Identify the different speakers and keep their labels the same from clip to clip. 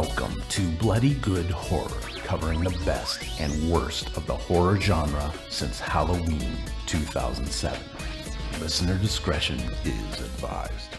Speaker 1: Welcome to Bloody Good Horror, covering the best and worst of the horror genre since Halloween 2007. Listener discretion is advised.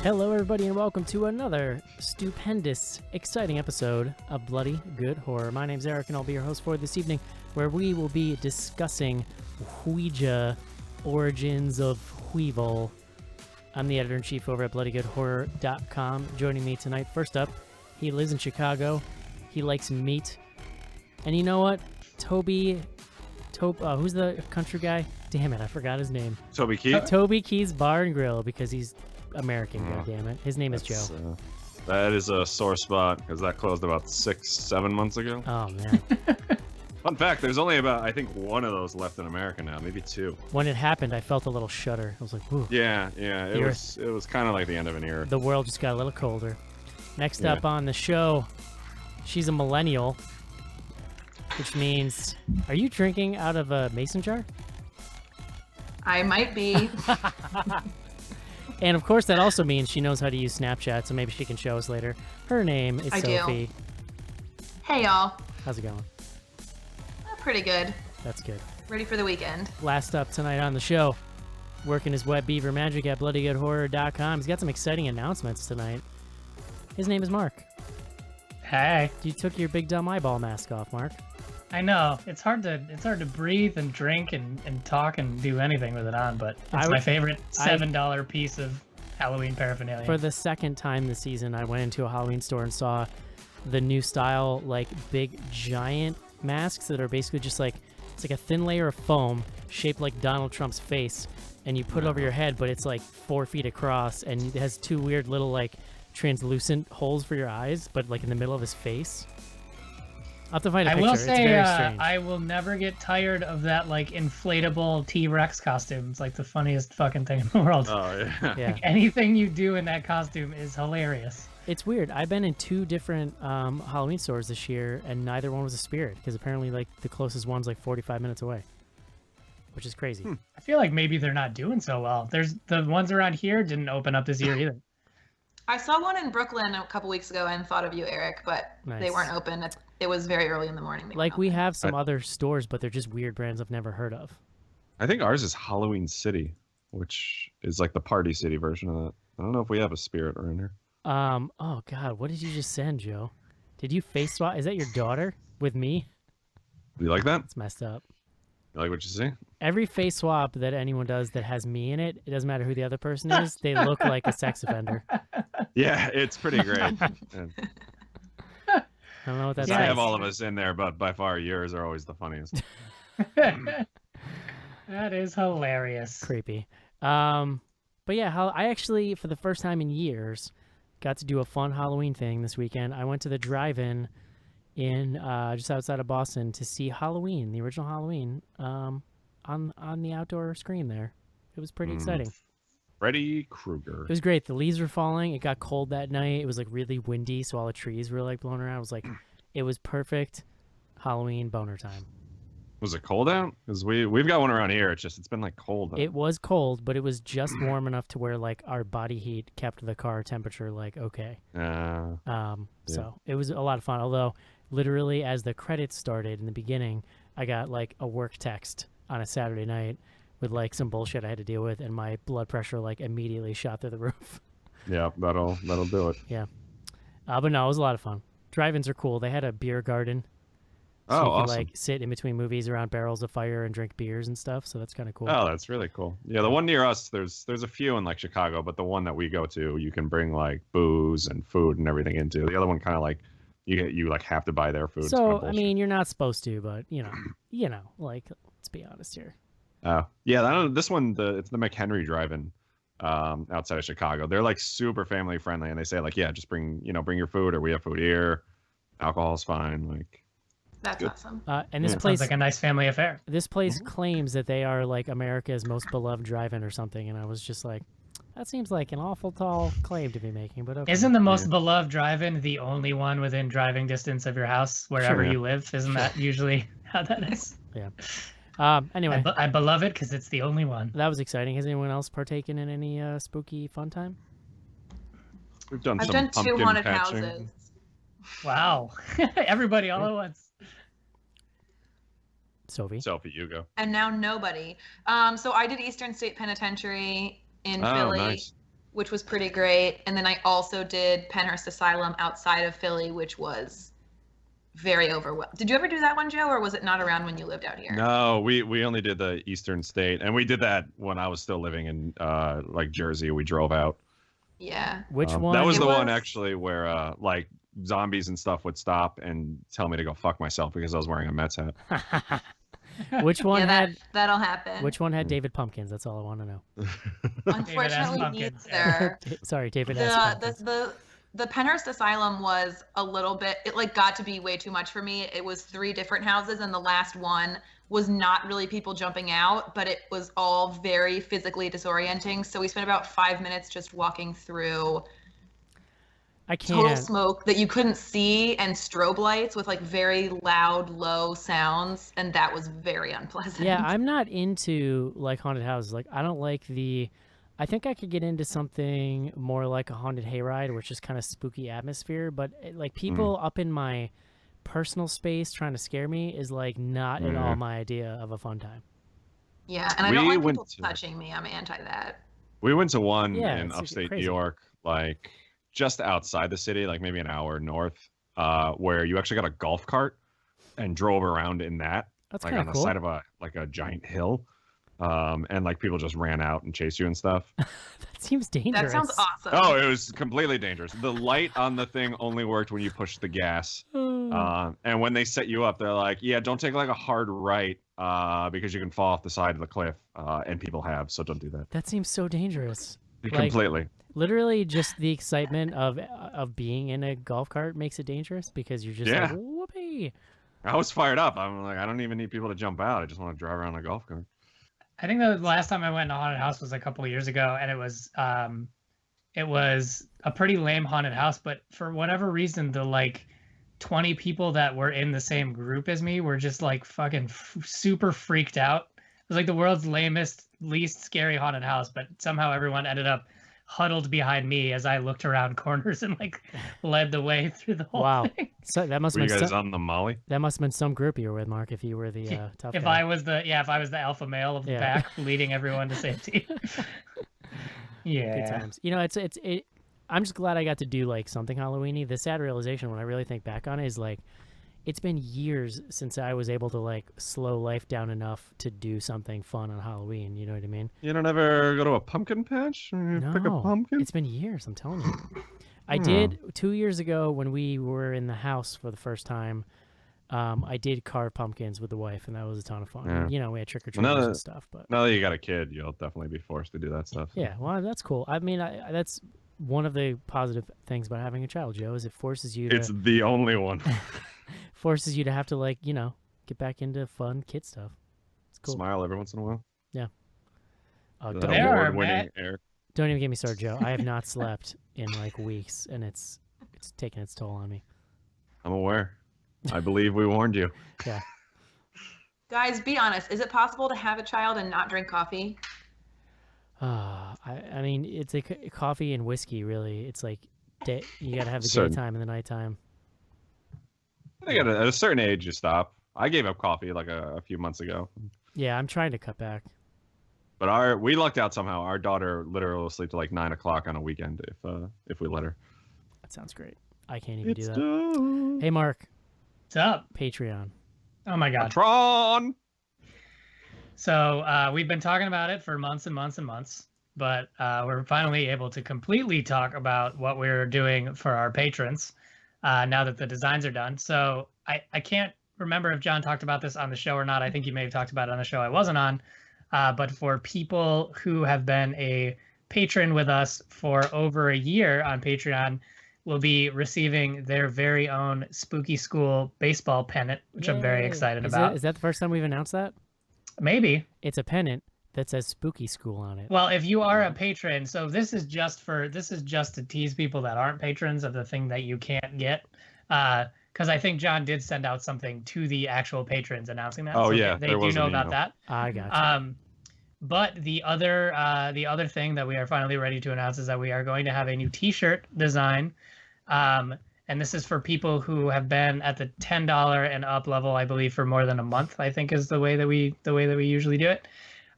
Speaker 2: Hello everybody and welcome to another stupendous, exciting episode of Bloody Good Horror. My name's Eric and I'll be your host for this evening, where we will be discussing Ouija, Origins of Weevil. I'm the editor-in-chief over at bloodygoodhorror.com. Joining me tonight, first up, he lives in Chicago, he likes meat, and you know what? Who's the country guy? Damn it, I forgot his name.
Speaker 3: Toby Keith?
Speaker 2: Toby Keith's Bar and Grill, because he's American, goddammit. His name is Joe.
Speaker 3: That is a sore spot, because that closed about 6-7 months ago.
Speaker 2: Oh, man.
Speaker 3: Fun fact, there's only about, I think, one of those left in America now, maybe two.
Speaker 2: When it happened, I felt a little shudder. I was like, whew.
Speaker 3: Yeah, it was kind of like the end of an era.
Speaker 2: The world just got a little colder. Next up on the show, she's a millennial, which means, are you drinking out of a mason jar?
Speaker 4: I might be.
Speaker 2: And of course, that also means she knows how to use Snapchat, so maybe she can show us later. Her name is Sophie.
Speaker 4: Hey, y'all.
Speaker 2: How's it going?
Speaker 4: Pretty good.
Speaker 2: That's good.
Speaker 4: Ready for the weekend.
Speaker 2: Last up tonight on the show, working his wet beaver magic at bloodygoodhorror.com. He's got some exciting announcements tonight. His name is Mark.
Speaker 5: Hey.
Speaker 2: You took your big dumb eyeball mask off, Mark.
Speaker 5: I know. It's hard to breathe and drink and talk and do anything with it on, but it's my favorite $7 piece of Halloween paraphernalia.
Speaker 2: For the second time this season, I went into a Halloween store and saw the new style, like big giant masks that are basically just like, it's like a thin layer of foam shaped like Donald Trump's face, and you put it over your head, but it's like 4 feet across, and it has two weird little like translucent holes for your eyes, but like in the middle of his face. I'll have to find a picture.
Speaker 5: I will say,
Speaker 2: it's very strange.
Speaker 5: I will never get tired of that like inflatable T-Rex costume. It's like the funniest fucking thing in the world.
Speaker 3: Oh, yeah.
Speaker 5: Like, anything you do in that costume is hilarious.
Speaker 2: It's weird. I've been in 2 different Halloween stores this year, and neither one was a Spirit, because apparently like the closest one's like 45 minutes away, which is crazy.
Speaker 5: I feel like maybe they're not doing so well. There's the ones around here didn't open up this year either.
Speaker 4: I saw one in Brooklyn a couple weeks ago and thought of you, Eric, but they weren't open. It was very early in the morning.
Speaker 2: Like, we have some other stores, but they're just weird brands I've never heard of.
Speaker 3: I think ours is Halloween City, which is like the Party City version of that. I don't know if we have a Spirit around here.
Speaker 2: Oh God, what did you just send, Joe? Did you face swap? Is that your daughter with me?
Speaker 3: You like that?
Speaker 2: It's messed up.
Speaker 3: You like what you see?
Speaker 2: Every face swap that anyone does that has me in it, it doesn't matter who the other person is, they look like a sex offender.
Speaker 3: Yeah, it's pretty great.
Speaker 2: I don't know what that's like.
Speaker 3: I have all of us in there, but by far yours are always the funniest.
Speaker 5: That is hilarious.
Speaker 2: Creepy. But yeah, I actually, for the first time in years, got to do a fun Halloween thing this weekend. I went to the drive-in in just outside of Boston to see Halloween, the original Halloween, on the outdoor screen there. It was pretty exciting.
Speaker 3: Freddy Krueger.
Speaker 2: It was great. The leaves were falling. It got cold that night. It was like really windy, so all the trees were like blowing around. It was like, it was perfect Halloween boner time.
Speaker 3: Was it cold out? Because we've got one around here. It's been like cold.
Speaker 2: It was cold, but it was just warm enough to where like our body heat kept the car temperature like okay. So it was a lot of fun. Although literally as the credits started in the beginning, I got like a work text on a Saturday night with like some bullshit I had to deal with, and my blood pressure like immediately shot through the roof.
Speaker 3: Yeah, that'll do it.
Speaker 2: Yeah, but no, it was a lot of fun. Drive-ins are cool. They had a beer garden. So you can
Speaker 3: awesome.
Speaker 2: like sit in between movies around barrels of fire and drink beers and stuff. So that's kind of cool.
Speaker 3: Oh, that's really cool. Yeah, the one near us, there's a few in like Chicago, but the one that we go to, you can bring like booze and food and everything into. The other one kind of like you like have to buy their food.
Speaker 2: So I mean, you're not supposed to, but you know, like let's be honest here.
Speaker 3: Yeah, this one, it's the McHenry Drive-In outside of Chicago. They're like super family friendly, and they say like, yeah, just bring your food, or we have food here. Alcohol's fine. Like,
Speaker 4: that's
Speaker 3: good.
Speaker 4: awesome.
Speaker 2: And this
Speaker 5: Sounds
Speaker 2: place
Speaker 5: like a nice family affair.
Speaker 2: This place claims that they are like America's most beloved drive-in or something, and I was just like, That seems like an awful tall claim to be making, but okay.
Speaker 5: Isn't the most beloved drive-in the only one within driving distance of your house, wherever you live? Isn't that usually how that is?
Speaker 2: Yeah. Anyway.
Speaker 5: I beloved it because it's the only one.
Speaker 2: That was exciting. Has anyone else partaken in any spooky fun time?
Speaker 3: I've done
Speaker 4: 2 haunted houses.
Speaker 5: Wow. Everybody all at once.
Speaker 2: Sophie,
Speaker 3: you go.
Speaker 4: And now nobody. So I did Eastern State Penitentiary in Philly,
Speaker 3: nice.
Speaker 4: which was pretty great. And then I also did Penhurst Asylum outside of Philly, which was very overwhelming. Did you ever do that one, Joe, or was it not around when you lived out here?
Speaker 3: No, we only did the Eastern State, and we did that when I was still living in like Jersey. We drove out.
Speaker 4: Yeah.
Speaker 2: Which one?
Speaker 3: That was the one actually where like zombies and stuff would stop and tell me to go fuck myself because I was wearing a Mets hat.
Speaker 2: Which one
Speaker 4: that'll happen.
Speaker 2: Which one had David Pumpkins? That's all I want to know.
Speaker 4: Unfortunately, neither.
Speaker 2: Sorry, David.
Speaker 4: The Penhurst Asylum was a little bit. It like got to be way too much for me. It was 3 different houses, and the last one was not really people jumping out, but it was all very physically disorienting. So we spent about 5 minutes just walking through. Total smoke that you couldn't see and strobe lights with like very loud, low sounds, and that was very unpleasant.
Speaker 2: Yeah, I'm not into like haunted houses. Like I don't like I think I could get into something more like a haunted hayride, which is kind of spooky atmosphere. But like people up in my personal space trying to scare me is like not at all my idea of a fun time.
Speaker 4: Yeah, and I don't like people touching me. I'm anti that.
Speaker 3: We went to one in upstate New York, like just outside the city, like maybe an hour north, where you actually got a golf cart and drove around in that.
Speaker 2: That's
Speaker 3: like
Speaker 2: on
Speaker 3: the side of a giant hill. And like people just ran out and chased you and stuff.
Speaker 2: That seems dangerous.
Speaker 4: That sounds awesome.
Speaker 3: Oh, it was completely dangerous. The light on the thing only worked when you pushed the gas. And when they set you up, they're like, yeah, don't take like a hard right because you can fall off the side of the cliff. And people have, so don't do that.
Speaker 2: That seems so dangerous.
Speaker 3: Completely.
Speaker 2: Literally just the excitement of being in a golf cart makes it dangerous because you're just like, whoopee.
Speaker 3: I was fired up. I'm like, I don't even need people to jump out. I just want to drive around a golf cart.
Speaker 5: I think the last time I went to a haunted house was a couple of years ago, and it was a pretty lame haunted house. But for whatever reason, the like 20 people that were in the same group as me were just like fucking super freaked out. It was like the world's lamest, least scary haunted house, but somehow everyone ended up huddled behind me as I looked around corners and like led the way through the whole thing.
Speaker 2: So that must
Speaker 3: have been you guys on the Molly?
Speaker 2: That must have been some group you were with, Mark, if you were the tough guy.
Speaker 5: If I was the alpha male of the pack leading everyone to safety.
Speaker 2: Good times. You know, I'm just glad I got to do like something Halloween-y. The sad realization when I really think back on it is like it's been years since I was able to like slow life down enough to do something fun on Halloween. You know what I mean?
Speaker 3: You don't ever go to a pumpkin patch?
Speaker 2: No,
Speaker 3: pick a pumpkin?
Speaker 2: It's been years, I'm telling you. I did 2 years ago when we were in the house for the first time. I did carve pumpkins with the wife, and that was a ton of fun.
Speaker 3: Yeah.
Speaker 2: And, you know, we had trick-or-treaters and stuff. But
Speaker 3: now that you got a kid, you'll definitely be forced to do that stuff.
Speaker 2: Yeah, well, that's cool. I mean, that's one of the positive things about having a child, Joe, is it forces you to...
Speaker 3: It's the only one.
Speaker 2: Forces you to have to, like, you know, get back into fun kid stuff. It's cool.
Speaker 3: Smile every once in a while.
Speaker 2: Yeah.
Speaker 3: Don't
Speaker 2: even get me started, Joe. I have not slept in like weeks, and it's taking its toll on me.
Speaker 3: I'm aware. I believe we warned you.
Speaker 2: Yeah.
Speaker 4: Guys, be honest. Is it possible to have a child and not drink coffee?
Speaker 2: I mean, it's a coffee and whiskey, really. It's like you got to have the daytime and the nighttime.
Speaker 3: I think at a certain age, you stop. I gave up coffee like a few months ago.
Speaker 2: Yeah, I'm trying to cut back.
Speaker 3: But we lucked out somehow. Our daughter literally will sleep till like 9 o'clock on a weekend if we let her.
Speaker 2: That sounds great. I can't even do that. Hey, Mark.
Speaker 5: What's up?
Speaker 2: Patreon.
Speaker 5: Oh my God.
Speaker 3: Patron!
Speaker 5: So we've been talking about it for months and months and months, but we're finally able to completely talk about what we're doing for our patrons now that the designs are done. So I can't remember if John talked about this on the show or not. I think you may have talked about it on the show I wasn't on. But for people who have been a patron with us for over a year on Patreon, will be receiving their very own Spooky School baseball pennant, which I'm very excited about.
Speaker 2: Is that the first time we've announced that?
Speaker 5: Maybe.
Speaker 2: It's a pennant that says Spooky School on it.
Speaker 5: Well, if you are a patron, so this is just to tease people that aren't patrons of the thing that you can't get. Because I think John did send out something to the actual patrons announcing that.
Speaker 3: Oh
Speaker 5: so
Speaker 3: yeah,
Speaker 5: they
Speaker 3: there
Speaker 5: do
Speaker 3: was
Speaker 5: know
Speaker 3: an
Speaker 5: about
Speaker 3: email.
Speaker 5: that.
Speaker 2: I got you.
Speaker 5: But the other thing that we are finally ready to announce is that we are going to have a new T-shirt design, and this is for people who have been at the $10 and up level, I believe, for more than a month. I think is the way that we usually do it.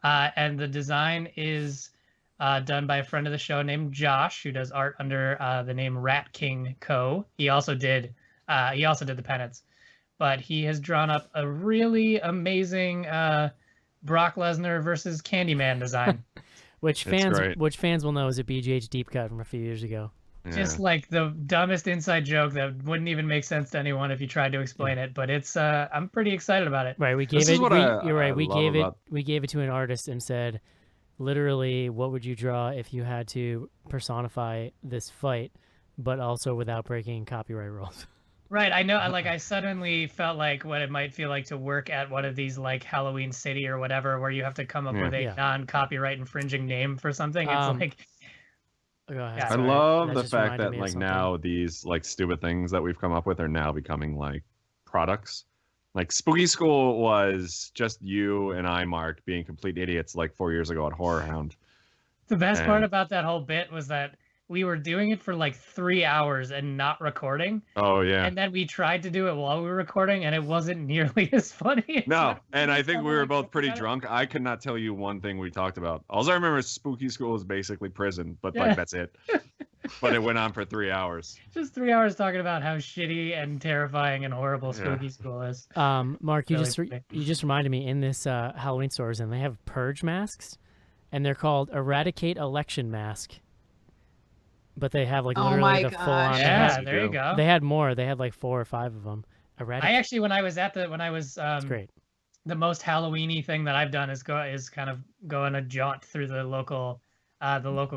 Speaker 5: And the design is done by a friend of the show named Josh, who does art under the name Rat King Co. He also did the pennants, but he has drawn up a really amazing Brock Lesnar versus Candyman design.
Speaker 2: Which
Speaker 3: It's
Speaker 2: fans
Speaker 3: great.
Speaker 2: will know is a BGH deep cut from a few years ago.
Speaker 5: Just like the dumbest inside joke that wouldn't even make sense to anyone if you tried to explain it. But it's I'm pretty excited about it.
Speaker 2: Right, we gave
Speaker 3: This
Speaker 2: it.
Speaker 3: is what
Speaker 2: You're right.
Speaker 3: I
Speaker 2: We
Speaker 3: love
Speaker 2: gave it.
Speaker 3: about-
Speaker 2: We gave it to an artist and said, literally, what would you draw if you had to personify this fight, but also without breaking copyright rules?
Speaker 5: Right, I know. I suddenly felt like what it might feel like to work at one of these like Halloween City or whatever, where you have to come up with a
Speaker 2: Yeah.
Speaker 5: non-copyright infringing name for something. It's like,
Speaker 2: Go ahead.
Speaker 5: Yeah.
Speaker 3: I
Speaker 2: sorry.
Speaker 3: love
Speaker 2: That
Speaker 3: the
Speaker 2: just
Speaker 3: fact
Speaker 2: reminded
Speaker 3: that
Speaker 2: me of
Speaker 3: like
Speaker 2: something.
Speaker 3: now these like stupid things that we've come up with are now becoming like products. Like Spooky School was just you and I, Mark, being complete idiots like 4 years ago at Horror Hound.
Speaker 5: the best part
Speaker 3: And-
Speaker 5: about that whole bit was that we were doing it for like 3 hours and not recording.
Speaker 3: Oh yeah.
Speaker 5: And then we tried to do it while we were recording, and it wasn't nearly as funny. It's
Speaker 3: No,
Speaker 5: not
Speaker 3: and I
Speaker 5: really
Speaker 3: think
Speaker 5: fun
Speaker 3: we
Speaker 5: to,
Speaker 3: were
Speaker 5: like,
Speaker 3: both
Speaker 5: think
Speaker 3: pretty
Speaker 5: about it.
Speaker 3: drunk. I could not tell you one thing we talked about. All I remember is Spooky School is basically prison, but
Speaker 5: Yeah.
Speaker 3: like that's it. But it went on for 3 hours.
Speaker 5: Just 3 hours talking about how shitty and terrifying and horrible
Speaker 3: Yeah.
Speaker 5: Spooky School is.
Speaker 2: Mark, you
Speaker 5: Really
Speaker 2: just
Speaker 5: funny.
Speaker 2: you just reminded me in this Halloween stores, and they have purge masks, and they're called Eradicate Election Mask. But they have like
Speaker 4: Oh
Speaker 2: literally
Speaker 4: my
Speaker 2: the
Speaker 4: gosh.
Speaker 2: full on.
Speaker 5: Yeah,
Speaker 3: you
Speaker 5: there you
Speaker 3: do.
Speaker 5: go.
Speaker 2: They had more. They had like 4 or 5 of them.
Speaker 5: I actually, when I was
Speaker 2: It's great.
Speaker 5: the most Halloweeny thing that I've done is kind of go on a jaunt through the local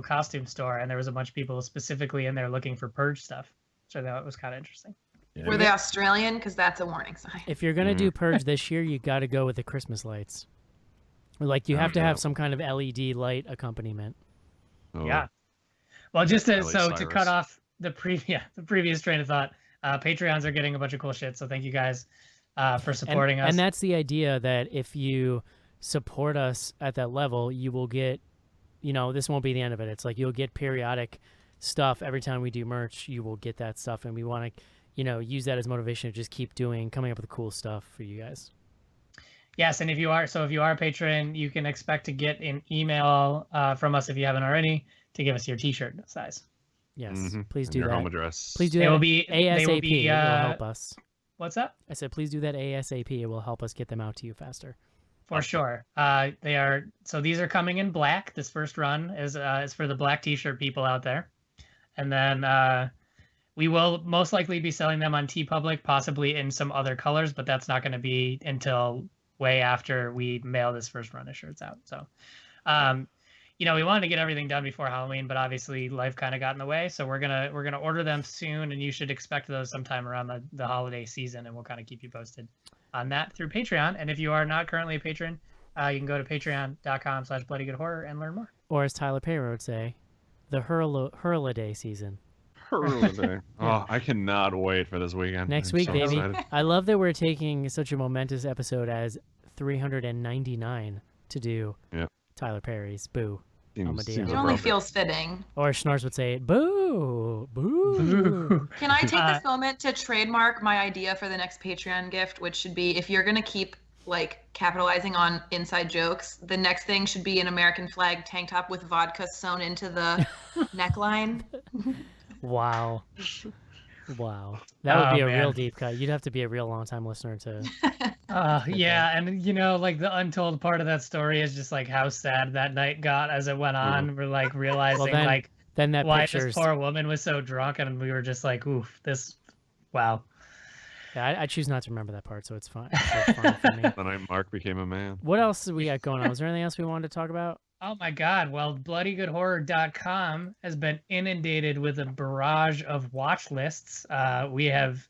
Speaker 5: costume store, and there was a bunch of people specifically in there looking for purge stuff, so that was kind of interesting.
Speaker 3: Yeah.
Speaker 4: Were they Australian? Because that's a warning sign.
Speaker 2: If you're gonna do purge this year, you got to go with the Christmas lights. Or, like you have to have some kind of LED light accompaniment.
Speaker 3: Oh.
Speaker 5: Yeah. Well, just to,
Speaker 3: Miley
Speaker 5: so to
Speaker 3: Cyrus.
Speaker 5: cut off the previous train of thought, Patreons are getting a bunch of cool shit. So thank you guys for supporting us.
Speaker 2: And that's the idea that if you support us at that level, you will get, this won't be the end of it. It's like you'll get periodic stuff every time we do merch. You will get that stuff, and we want to, use that as motivation to just keep coming up with cool stuff for you guys.
Speaker 5: Yes, and if you are a patron, you can expect to get an email from us if you haven't already to give us your T-shirt size.
Speaker 2: Yes,
Speaker 3: Mhm.
Speaker 2: please
Speaker 3: And
Speaker 2: do
Speaker 3: your
Speaker 2: that.
Speaker 3: home address.
Speaker 2: Please do
Speaker 5: They
Speaker 2: that.
Speaker 5: will be
Speaker 2: ASAP. It will help us.
Speaker 5: What's up?
Speaker 2: I said, please do that ASAP. It will help us get them out to you faster.
Speaker 5: For sure. They are, so these are coming in black. This first run is for the black T-shirt people out there, and then we will most likely be selling them on TeePublic, possibly in some other colors, but that's not going to be until way after we mail this first run of shirts out. So, we wanted to get everything done before Halloween, but obviously life kind of got in the way. So we're gonna order them soon, and you should expect those sometime around the holiday season, and we'll kind of keep you posted on that through Patreon. And if you are not currently a patron, you can go to patreon.com/bloodygoodhorror and learn more.
Speaker 2: Or as Tyler Perry would say, the Hurliday season.
Speaker 3: Hurrah. Oh, I cannot wait for this weekend.
Speaker 2: Next
Speaker 3: I'm
Speaker 2: week,
Speaker 3: so
Speaker 2: baby.
Speaker 3: excited.
Speaker 2: I love that we're taking such a momentous episode as 399 to do
Speaker 3: Yeah.
Speaker 2: Tyler Perry's Boo.
Speaker 3: Seems
Speaker 2: It
Speaker 4: It only
Speaker 3: appropriate.
Speaker 4: feels fitting.
Speaker 2: Or Schnars would say, Boo! Boo!
Speaker 4: Can I take this moment to trademark my idea for the next Patreon gift, which should be, if you're gonna keep capitalizing on inside jokes, the next thing should be an American flag tank top with vodka sewn into the neckline.
Speaker 2: Wow. Wow. That would be
Speaker 5: Oh,
Speaker 2: a real
Speaker 5: man.
Speaker 2: deep cut. You'd have to be a real long-time listener to...
Speaker 5: Yeah, and the untold part of that story is just how sad that night got as it went on. We're realizing
Speaker 2: then that
Speaker 5: why
Speaker 2: picture's...
Speaker 5: this poor woman was so drunk, and we were just oof, this, wow.
Speaker 2: Yeah, I choose not to remember that part, so it's fine. It's fine for me.
Speaker 3: The night Mark became a man.
Speaker 2: What else do we got going on? Was there anything else we wanted to talk about?
Speaker 5: Oh my God! Well, bloodygoodhorror.com has been inundated with a barrage of watch lists. We have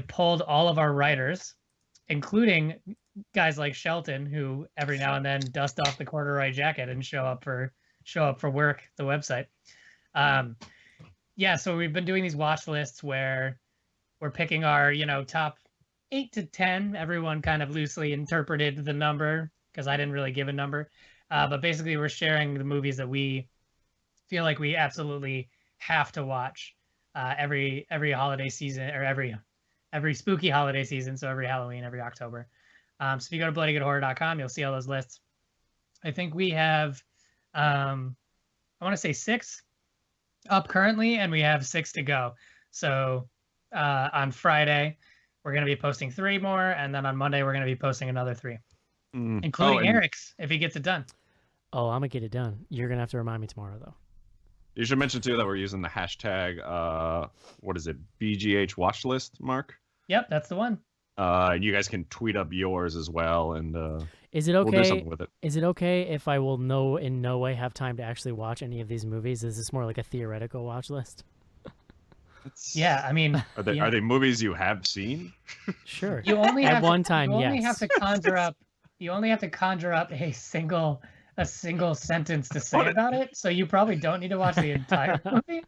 Speaker 5: pulled all of our writers, including guys like Shelton, who every now and then dust off the corduroy jacket and show up for work, the website. Yeah, so we've been doing these watch lists where we're picking our, top 8 to 10. Everyone kind of loosely interpreted the number because I didn't really give a number. But basically, we're sharing the movies that we feel like we absolutely have to watch every holiday season, or every spooky holiday season. So every Halloween, every October. So if you go to bloodygoodhorror.com, you'll see all those lists. I think we have, I want to say 6 up currently, and we have 6 to go. So on Friday, we're going to be posting 3 more, and then on Monday, we're going to be posting another 3, including Eric's, if he gets it done.
Speaker 2: Oh, I'm going to get it done. You're going to have to remind me tomorrow, though.
Speaker 3: You should mention, too, that we're using the hashtag, what is it, BGH watch list, Mark?
Speaker 5: Yep, that's the one.
Speaker 3: You guys can tweet up yours as well, and
Speaker 2: is it okay?
Speaker 3: We'll do something with it.
Speaker 2: Is it okay if I will in no way have time to actually watch any of these movies? Is this more like a theoretical watch list?
Speaker 5: Yeah, I mean,
Speaker 3: are they movies you have seen?
Speaker 2: Sure.
Speaker 5: You only have
Speaker 2: at one time.
Speaker 5: You
Speaker 2: yes.
Speaker 5: only have to conjure up. You only have to conjure up a single sentence to say about it. So you probably don't need to watch the entire movie.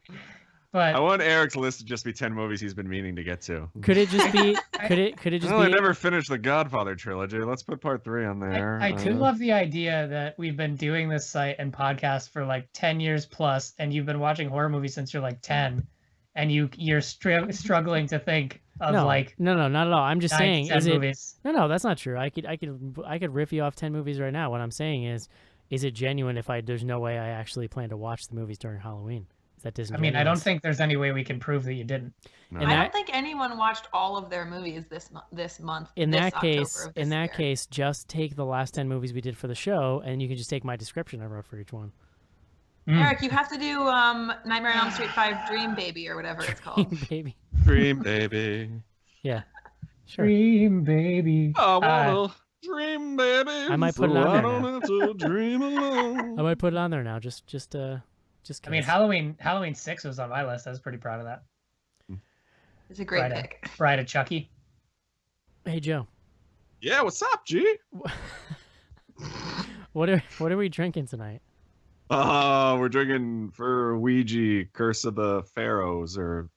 Speaker 5: But
Speaker 3: I want Eric's list to just be 10 movies he's been meaning to get to.
Speaker 2: Could it just be? Could it just
Speaker 3: well,
Speaker 2: be?
Speaker 3: I never finished the Godfather trilogy. Let's put part 3 on there.
Speaker 5: I do love the idea that we've been doing this site and podcast for like 10 years plus, and you've been watching horror movies since you're like 10, and you're struggling to think of
Speaker 2: no,
Speaker 5: like
Speaker 2: no, not at all. I'm just saying, is it?
Speaker 5: Movies.
Speaker 2: No, that's not true. I could riff you off 10 movies right now. What I'm saying is it genuine if there's no way I actually plan to watch the movies during Halloween? Is that disingenuous?
Speaker 5: I mean, I don't think there's any way we can prove that you didn't.
Speaker 3: No.
Speaker 4: I don't think anyone watched all of their movies this month.
Speaker 2: In
Speaker 4: this
Speaker 2: that case,
Speaker 4: October of this year.
Speaker 2: case, just take the last 10 movies we did for the show, and you can just take my description I wrote for each one.
Speaker 4: Eric, you have to do Nightmare on Elm Street 5 Dream Baby or whatever it's called.
Speaker 2: Baby.
Speaker 3: Dream baby.
Speaker 2: Yeah. Sure.
Speaker 5: Dream baby.
Speaker 3: I wanna dream baby.
Speaker 2: I might put it on there now.
Speaker 3: Have to dream alone.
Speaker 2: I might put it on there now. Just
Speaker 5: I mean, Halloween 6 was on my list. I was pretty proud of that.
Speaker 4: It's a great pick.
Speaker 5: Bride of Chucky.
Speaker 2: Hey Joe.
Speaker 3: Yeah, what's up, G?
Speaker 2: What are we drinking tonight?
Speaker 3: We're drinking for Ouija, Curse of the Pharaohs, or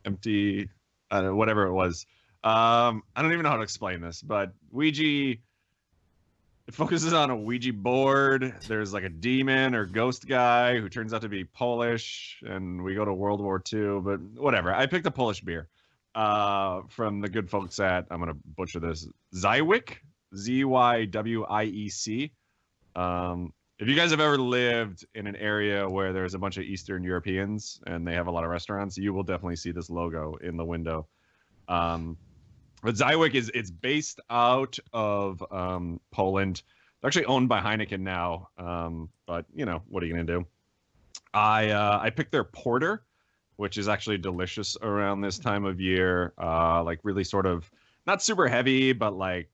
Speaker 3: Empty, whatever it was. I don't even know how to explain this, but Ouija, it focuses on a Ouija board. There's like a demon or ghost guy who turns out to be Polish, and we go to World War II, but whatever. I picked a Polish beer from the good folks at, I'm going to butcher this, Zywiec, Zywiec. If you guys have ever lived in an area where there's a bunch of Eastern Europeans and they have a lot of restaurants, you will definitely see this logo in the window. But Zywiec it's based out of Poland. They're actually owned by Heineken now. But you know, what are you gonna do? I picked their porter, which is actually delicious around this time of year. Like really sort of not super heavy, but like,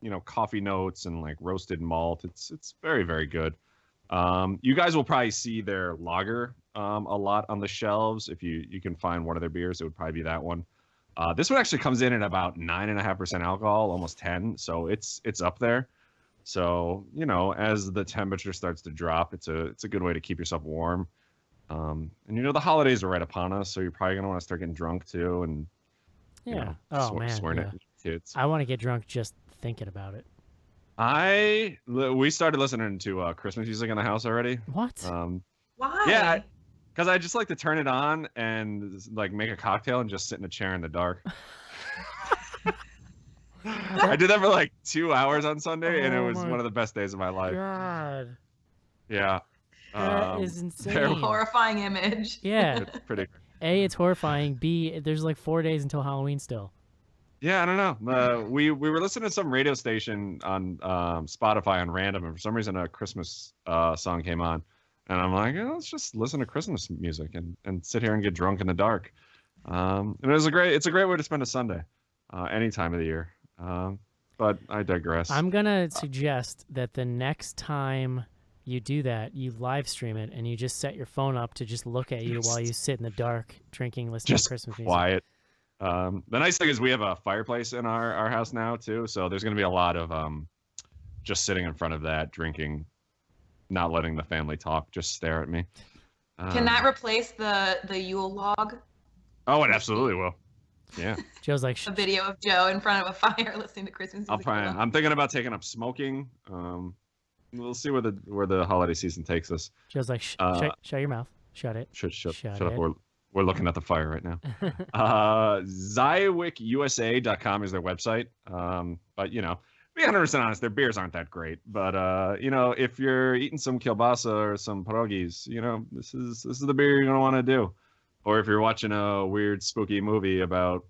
Speaker 3: you know, coffee notes and like roasted malt. It's very, very good. You guys will probably see their lager a lot on the shelves. If you can find one of their beers, it would probably be that one. This one actually comes in at about 9.5% alcohol, almost 10. So it's up there. So, you know, as the temperature starts to drop, it's a good way to keep yourself warm. And you know, the holidays are right upon us, so you're probably gonna want to start getting drunk too. And
Speaker 2: Yeah.
Speaker 3: you know,
Speaker 2: Oh man.
Speaker 3: swearing
Speaker 2: Yeah.
Speaker 3: at kids.
Speaker 2: I want to get drunk just thinking about it.
Speaker 3: We started listening to Christmas music in the house already.
Speaker 2: What?
Speaker 4: Why?
Speaker 3: Yeah, because I just like to turn it on and like make a cocktail and just sit in a chair in the dark. I did that for like 2 hours on Sunday, and it was one of the best days of my life.
Speaker 2: God.
Speaker 3: Yeah.
Speaker 2: That is insane.
Speaker 4: Horrifying image.
Speaker 2: Yeah.
Speaker 3: It's pretty.
Speaker 2: A, it's horrifying. B, there's like 4 days until Halloween still.
Speaker 3: Yeah, I don't know. We were listening to some radio station on Spotify on random, and for some reason a Christmas song came on, and I'm like, let's just listen to Christmas music and sit here and get drunk in the dark. And it's a great way to spend a Sunday, any time of the year. But I digress.
Speaker 2: I'm gonna suggest that the next time you do that, you live stream it and you just set your phone up to just look at you while you sit in the dark drinking, listening
Speaker 3: just
Speaker 2: to Christmas music.
Speaker 3: quiet. The nice thing is we have a fireplace in our house now too, so there's going to be a lot of just sitting in front of that, drinking, not letting the family talk, just stare at me.
Speaker 4: Can that replace the Yule log?
Speaker 3: Oh, it absolutely will. Yeah.
Speaker 2: Joe's like,
Speaker 4: A video of Joe in front of a fire listening to Christmas music.
Speaker 3: I'm thinking about taking up smoking. We'll see where the holiday season takes us.
Speaker 2: Joe's like, shut your mouth. Shut it.
Speaker 3: Shut up. We're looking at the fire right now. ZywikUSA.com is their website. But you know, be 100% honest, their beers aren't that great. But you know, if you're eating some kielbasa or some pierogies, you know, this is the beer you're gonna want to do. Or if you're watching a weird spooky movie about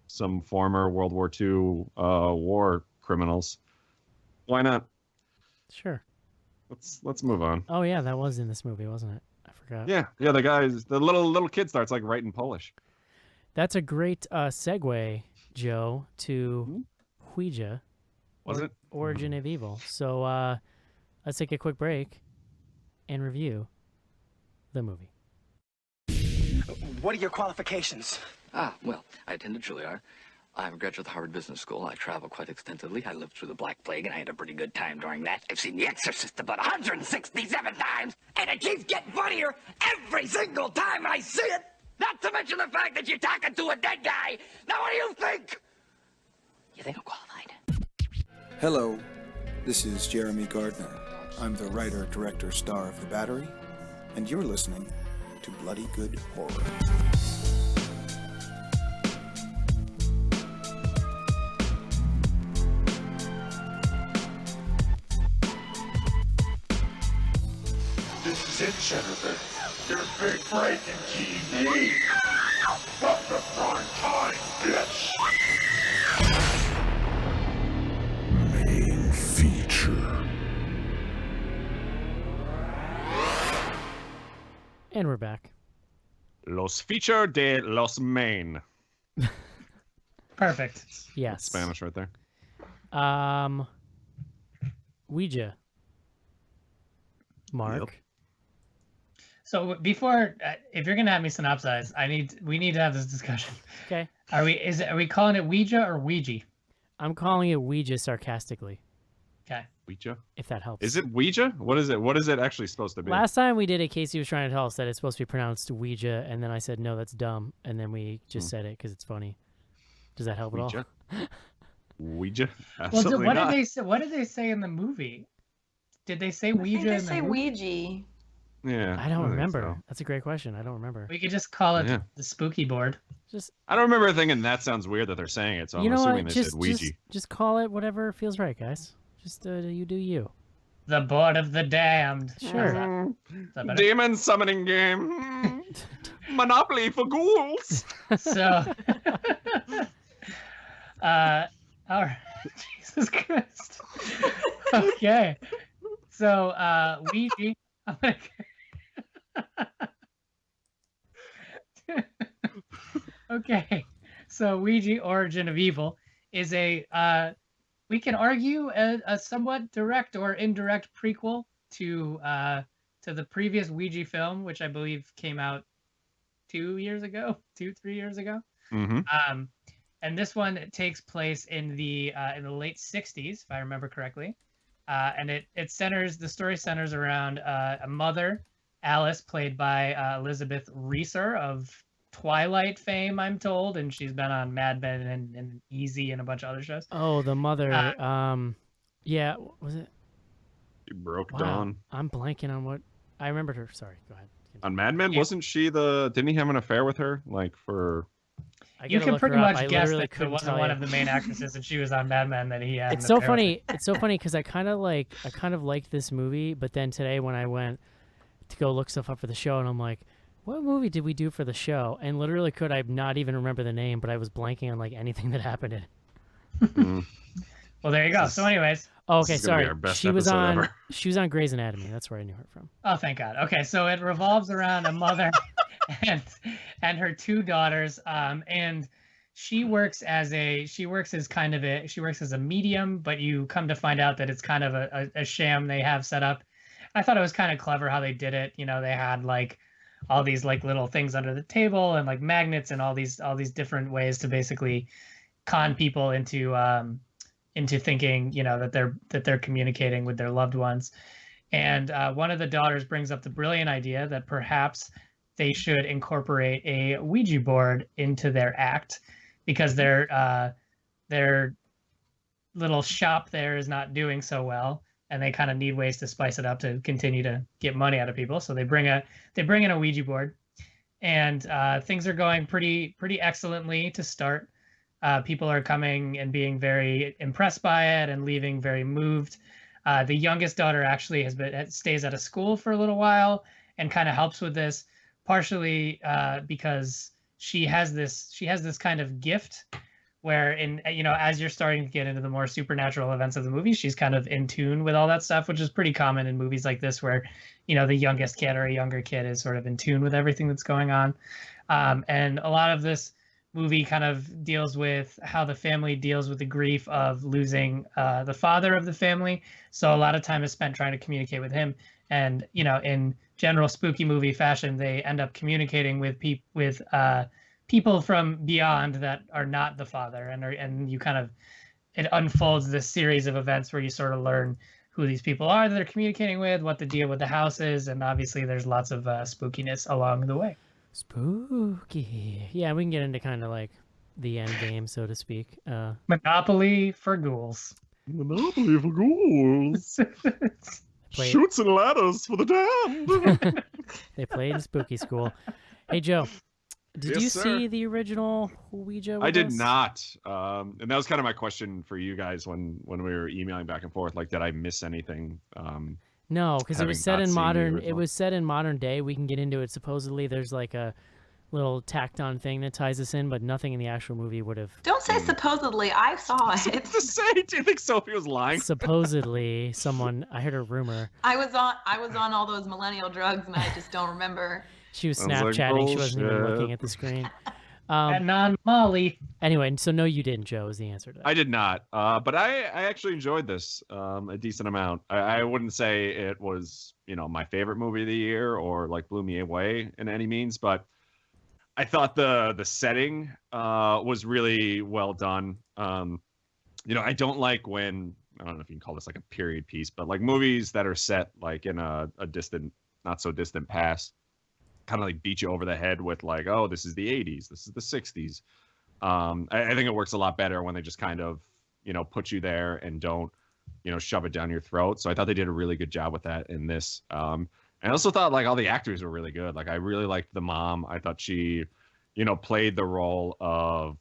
Speaker 3: some former World War II war criminals, why not?
Speaker 2: Sure.
Speaker 3: Let's move on.
Speaker 2: Oh yeah, that was in this movie, wasn't it? I forgot.
Speaker 3: Yeah. The little kid starts like writing Polish.
Speaker 2: That's a great segue, Joe, to Ouija.
Speaker 3: Was it?
Speaker 2: Origin of Evil. So let's take a quick break and review the movie.
Speaker 6: What are your qualifications?
Speaker 7: Well, I attended Juilliard. I'm a graduate of the Harvard Business School. I travel quite extensively. I lived through the Black Plague, and I had a pretty good time during that. I've seen The Exorcist about 167 times, and it keeps getting funnier every single time I see it. Not to mention the fact that you're talking to a dead guy. Now, what do you think? You think I'm qualified?
Speaker 8: Hello, this is Jeremy Gardner. I'm the writer, director, star of The Battery, and you're listening to Bloody Good Horror.
Speaker 9: This is it, Jennifer. Your big break in TV. From the prime time, bitch. Main feature.
Speaker 2: And we're back.
Speaker 3: Los Feature de los Main.
Speaker 5: Perfect.
Speaker 2: Yes.
Speaker 3: That's Spanish right there.
Speaker 2: Ouija. Mark.
Speaker 3: Yep.
Speaker 5: So before, if you're gonna have me synopsize, we need to have this discussion.
Speaker 2: Okay.
Speaker 5: Are we calling it Ouija or Ouija?
Speaker 2: I'm calling it Ouija sarcastically,
Speaker 5: Okay.
Speaker 3: Ouija?
Speaker 2: if that helps.
Speaker 3: Is it Ouija? What is it? What is it actually supposed to be?
Speaker 2: Last time we did it, Casey was trying to tell us that it's supposed to be pronounced Ouija, and then I said, no, that's dumb. And then we just said it because it's funny. Does that help at all?
Speaker 3: Ouija? Ouija?
Speaker 5: Well,
Speaker 3: Absolutely
Speaker 5: what
Speaker 3: not.
Speaker 5: did they say? What did they say in the movie? Did they say
Speaker 4: I
Speaker 5: Ouija?
Speaker 4: think they
Speaker 5: in the
Speaker 4: say
Speaker 5: movie?
Speaker 4: Ouija.
Speaker 3: Yeah.
Speaker 2: I don't
Speaker 3: think
Speaker 2: remember.
Speaker 3: so.
Speaker 2: That's a great question. I don't remember.
Speaker 5: We could just call it
Speaker 3: Yeah.
Speaker 5: the spooky board.
Speaker 2: Just
Speaker 3: I don't remember thinking that sounds weird that they're saying it, so
Speaker 2: you
Speaker 3: I'm
Speaker 2: know
Speaker 3: assuming
Speaker 2: what?
Speaker 3: they
Speaker 2: Just,
Speaker 3: said Ouija.
Speaker 2: just call it whatever feels right, guys. Just you do you.
Speaker 5: The board of the damned.
Speaker 2: Sure.
Speaker 5: Is that better?
Speaker 3: Demon summoning game. Monopoly for ghouls.
Speaker 5: So, all right. Jesus Christ. Okay. So, Ouija. I'm gonna... Okay. So, Ouija: Origin of Evil is a we can argue a somewhat direct or indirect prequel to the previous Ouija film, which I believe came out 3 years ago.
Speaker 3: Mm-hmm.
Speaker 5: And this one takes place in the late 60s, if I remember correctly. And the story centers around a mother, Alice, played by Elizabeth Reeser of Twilight fame, I'm told, and she's been on Mad Men and Easy and a bunch of other shows.
Speaker 2: Oh, the mother. Yeah, was it?
Speaker 3: You broke
Speaker 2: Wow.
Speaker 3: Dawn.
Speaker 2: I'm blanking on what I remembered her. Sorry, go ahead.
Speaker 3: On Mad Men,
Speaker 5: Yeah.
Speaker 3: wasn't she didn't he have an affair with her? Like for
Speaker 2: I
Speaker 5: You
Speaker 2: gotta
Speaker 5: can
Speaker 2: look
Speaker 5: pretty
Speaker 2: her up.
Speaker 5: much
Speaker 2: I
Speaker 5: guess
Speaker 2: literally
Speaker 5: that it
Speaker 2: couldn't
Speaker 5: wasn't
Speaker 2: tell
Speaker 5: one
Speaker 2: you.
Speaker 5: of the main actresses, and she was on Mad Men that he had.
Speaker 2: It's
Speaker 5: an
Speaker 2: so
Speaker 5: affair with.
Speaker 2: funny. It's so funny because I kind of liked this movie, but then today when I went to go look stuff up for the show, and I'm like, what movie did we do for the show? And literally, could I not even remember the name? But I was blanking on like anything that happened in it.
Speaker 5: Well, there you go. So, anyways.
Speaker 2: Oh, okay,
Speaker 3: This is gonna be
Speaker 2: sorry.
Speaker 3: our best
Speaker 2: She was
Speaker 3: episode
Speaker 2: on.
Speaker 3: ever.
Speaker 2: She was on Grey's Anatomy. That's where I knew her from.
Speaker 5: Oh, thank God. Okay, so it revolves around a mother and her two daughters. And she works as a medium, but you come to find out that it's kind of a sham they have set up. I thought it was kind of clever how they did it. You know, they had like all these like little things under the table and like magnets and all these different ways to basically con people into thinking, you know, that they're communicating with their loved ones. And one of the daughters brings up the brilliant idea that perhaps they should incorporate a Ouija board into their act, because their little shop there is not doing so well, and they kind of need ways to spice it up to continue to get money out of people. So they bring in a Ouija board, and things are going pretty excellently to start. People are coming and being very impressed by it and leaving very moved. The youngest daughter actually stays at a school for a little while and kind of helps with this, partially because she has this kind of gift where, in, you know, as you're starting to get into the more supernatural events of the movie, she's kind of in tune with all that stuff, which is pretty common in movies like this, where, you know, the youngest kid or a younger kid is sort of in tune with everything that's going on. And a lot of this movie kind of deals with how the family deals with the grief of losing the father of the family. So a lot of time is spent trying to communicate with him. And, you know, in general spooky movie fashion, they end up communicating with people from beyond that are not the father. And you kind of, it unfolds this series of events where you sort of learn who these people are that they're communicating with, what the deal with the house is. And obviously there's lots of spookiness along the way.
Speaker 2: Spooky. Yeah, we can get into kind of like the end game, so to speak.
Speaker 5: Monopoly for ghouls.
Speaker 3: Monopoly for ghouls. Shoots and ladders for the damned.
Speaker 2: They played in spooky school. Hey, Joe, did you
Speaker 3: sir.
Speaker 2: see the original Ouija?
Speaker 3: I did not. And that was kind of my question for you guys when we were emailing back and forth. Like, did I miss anything?
Speaker 2: No, because it was set
Speaker 3: having
Speaker 2: in
Speaker 3: not seen the
Speaker 2: modern. It
Speaker 3: original.
Speaker 2: was set in modern day. We can get into it. Supposedly, there's like a little tacked on thing that ties us in, but nothing in the actual movie would have.
Speaker 4: Don't say supposedly. I saw it.
Speaker 3: To say, do you think Sophie was lying?
Speaker 2: Supposedly, someone. I heard a rumor.
Speaker 4: I was on all those millennial drugs, and I just don't remember.
Speaker 2: She was
Speaker 3: Sounds like
Speaker 2: Snapchatting. She wasn't even
Speaker 3: bullshit.
Speaker 2: looking at the screen.
Speaker 5: And non-Molly.
Speaker 2: Anyway, so no, you didn't, Joe, is the answer to that.
Speaker 3: I did not. But I actually enjoyed this a decent amount. I wouldn't say it was, you know, my favorite movie of the year or like blew me away in any means, but I thought the setting was really well done. You know, I don't like when, I don't know if you can call this like a period piece, but like movies that are set like in a distant, not so distant past, kind of like beat you over the head with like, oh, this is the 80s, this is the 60s. I think it works a lot better when they just kind of, you know, put you there and don't, you know, shove it down your throat. So I thought they did a really good job with that in this. And I also thought like all the actors were really good. Like I really liked the mom. I thought she, you know, played the role of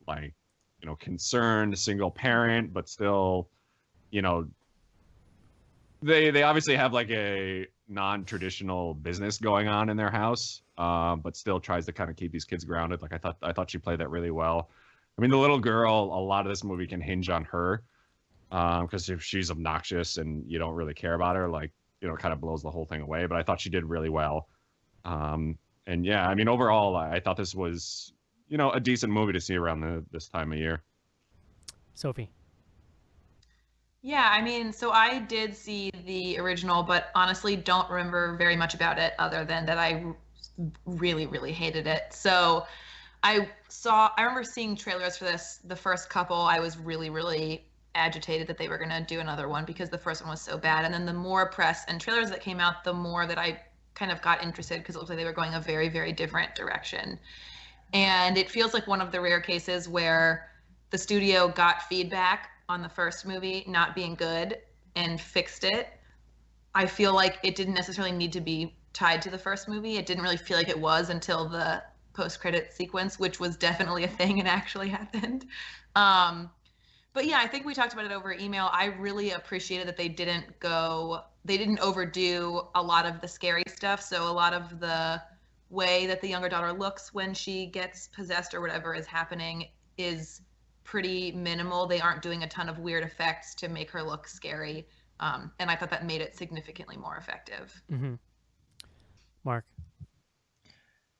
Speaker 3: like, you know, concerned single parent, but still, you know, they obviously have like a non-traditional business going on in their house, but still tries to kind of keep these kids grounded. Like I thought she played that really well. I mean, the little girl, a lot of this movie can hinge on her, because if she's obnoxious and you don't really care about her, like, you know, kind of blows the whole thing away. But I thought she did really well. And yeah, I mean, overall, I thought this was, you know, a decent movie to see around this time of year.
Speaker 2: Sophie.
Speaker 4: Yeah, I mean, so I did see the original, but honestly don't remember very much about it other than that I really, really hated it. So I remember seeing trailers for this, the first couple. I was really, really agitated that they were going to do another one because the first one was so bad. And then the more press and trailers that came out, the more that I kind of got interested because it looked like they were going a very, very different direction. And it feels like one of the rare cases where the studio got feedback on the first movie not being good and fixed it. I feel like it didn't necessarily need to be tied to the first movie. It didn't really feel like it was until the post-credit sequence, which was definitely a thing and actually happened. But yeah, I think we talked about it over email. I really appreciated that they didn't overdo a lot of the scary stuff. So a lot of the way that the younger daughter looks when she gets possessed or whatever is happening is pretty minimal. They aren't doing a ton of weird effects to make her look scary. And I thought that made it significantly more effective.
Speaker 2: Mm-hmm. Mark.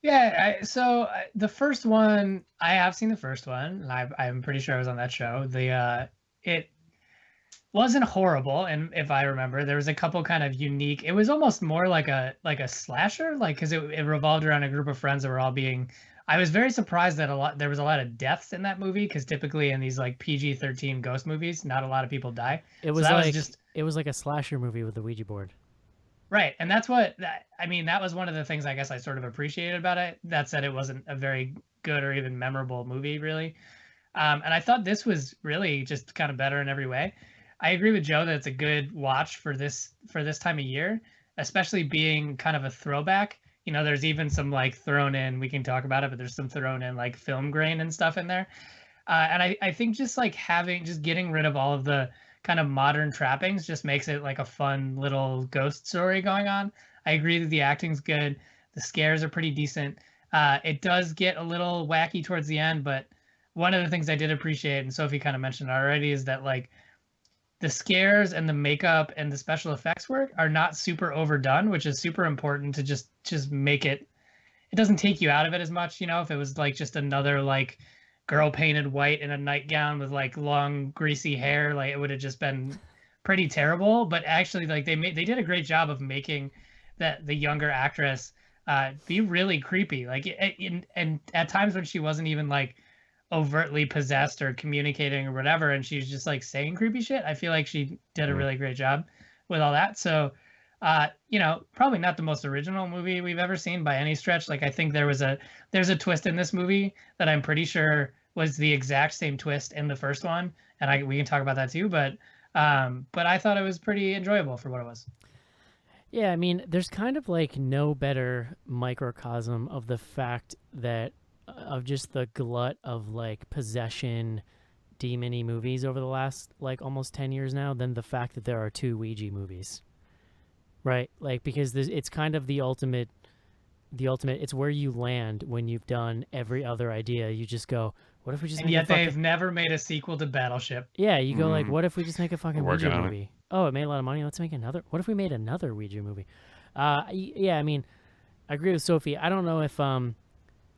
Speaker 5: Yeah, the first one, I have seen the first one, and I'm pretty sure I was on that show. wasn't horrible, and if I remember, there was a couple kind of unique. It was almost more like a slasher, like because it revolved around a group of friends that were all being. I was very surprised that there was a lot of deaths in that movie because typically in these like PG-13 ghost movies, not a lot of people die.
Speaker 2: It was it was like a slasher movie with the Ouija board.
Speaker 5: Right, and I mean, that was one of the things I guess I sort of appreciated about it. That said, it wasn't a very good or even memorable movie, really. And I thought this was really just kind of better in every way. I agree with Joe that it's a good watch for this time of year, especially being kind of a throwback. You know, there's even some like thrown in, we can talk about it, but there's some thrown in like film grain and stuff in there. And I think just like getting rid of all of the kind of modern trappings just makes it like a fun little ghost story going on. I agree that the acting's good. The scares are pretty decent. It does get a little wacky towards the end, but one of the things I did appreciate, and Sophie kind of mentioned it already, is that like the scares and the makeup and the special effects work are not super overdone, which is super important to just make it. It doesn't take you out of it as much, you know. If it was like just another like girl painted white in a nightgown with like long greasy hair, like it would have just been pretty terrible. But actually, like they did a great job of making that the younger actress be really creepy. Like and at times when she wasn't even like overtly possessed or communicating or whatever, and she's just like saying creepy shit, I feel like she did a really great job with all that. So you know, probably not the most original movie we've ever seen by any stretch. Like I think there's a twist in this movie that I'm pretty sure was the exact same twist in the first one, and we can talk about that too, but I thought it was pretty enjoyable for what it was.
Speaker 2: Yeah, I mean, there's kind of like no better microcosm of the fact that of just the glut of like possession demon-y movies over the last like almost 10 years now than the fact that there are 2 Ouija movies. Right? Like because it's kind of the ultimate it's where you land when you've done every other idea. You just go, what if we just
Speaker 5: and yet they've never made a sequel to Battleship.
Speaker 2: Yeah, you go like, what if we just make a fucking Ouija movie? Oh, it made a lot of money. Let's make another. What if we made another Ouija movie? Yeah, I mean, I agree with Sophie. I don't know if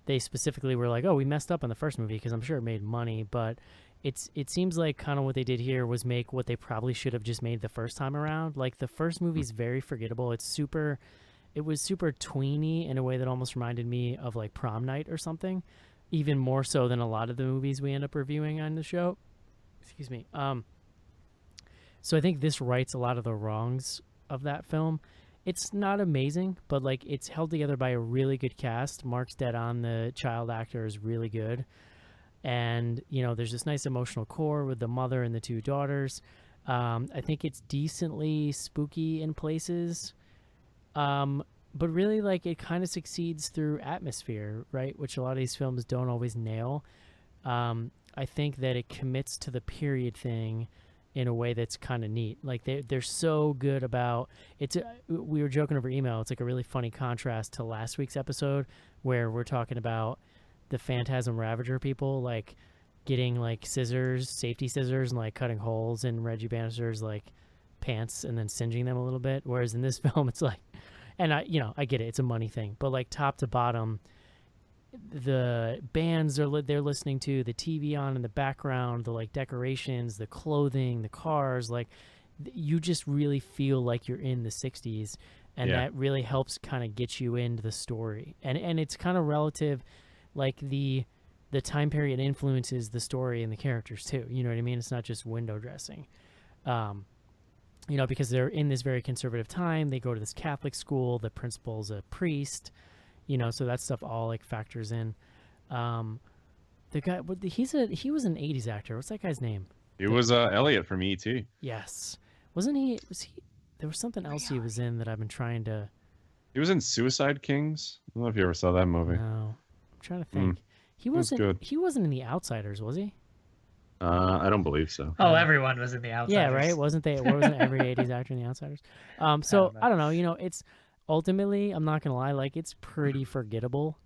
Speaker 2: they specifically were like, oh, we messed up on the first movie, because I'm sure it made money, but it seems like kind of what they did here was make what they probably should have just made the first time around. Like the first movie's very forgettable. It was super tweeny in a way that almost reminded me of like Prom Night or something, even more so than a lot of the movies we end up reviewing on the show. Excuse me. So I think this rights a lot of the wrongs of that film. It's not amazing, but like it's held together by a really good cast. Mark's dead on. The child actor is really good. And, you know, there's this nice emotional core with the mother and the 2 daughters. I think it's decently spooky in places. But really, like, it kind of succeeds through atmosphere, right? Which a lot of these films don't always nail. I think that it commits to the period thing in a way that's kind of neat. Like they're so good about it's. We were joking over email. It's like a really funny contrast to last week's episode where we're talking about the Phantasm Ravager people, like getting like scissors, safety scissors, and like cutting holes in Reggie Bannister's like pants and then singeing them a little bit. Whereas in this film, it's like, and I get it, it's a money thing, but like top to bottom, the bands they're listening to, the TV on in the background, the like decorations, the clothing, the cars, like you just really feel like you're in the 60s, and that really helps kind of get you into the story. And it's kind of relative, like the time period influences the story and the characters too. You know what I mean? It's not just window dressing. Because they're in this very conservative time. They go to this Catholic school. The principal's a priest. So that stuff all like factors in. The guy, he was an 80s actor. What's that guy's name?
Speaker 3: He was Elliot from E.T.
Speaker 2: Yes. Wasn't he? There was something else he was in that I've been trying to.
Speaker 3: He was in Suicide Kings. I don't know if you ever saw that movie.
Speaker 2: No, I'm trying to think. He wasn't.
Speaker 3: Good.
Speaker 2: He wasn't in The Outsiders, was he?
Speaker 3: I don't believe so.
Speaker 5: Oh, everyone was in The Outsiders.
Speaker 2: Yeah, right. Wasn't every 80s actor in The Outsiders? So I don't know. It's ultimately, I'm not gonna lie, like it's pretty forgettable.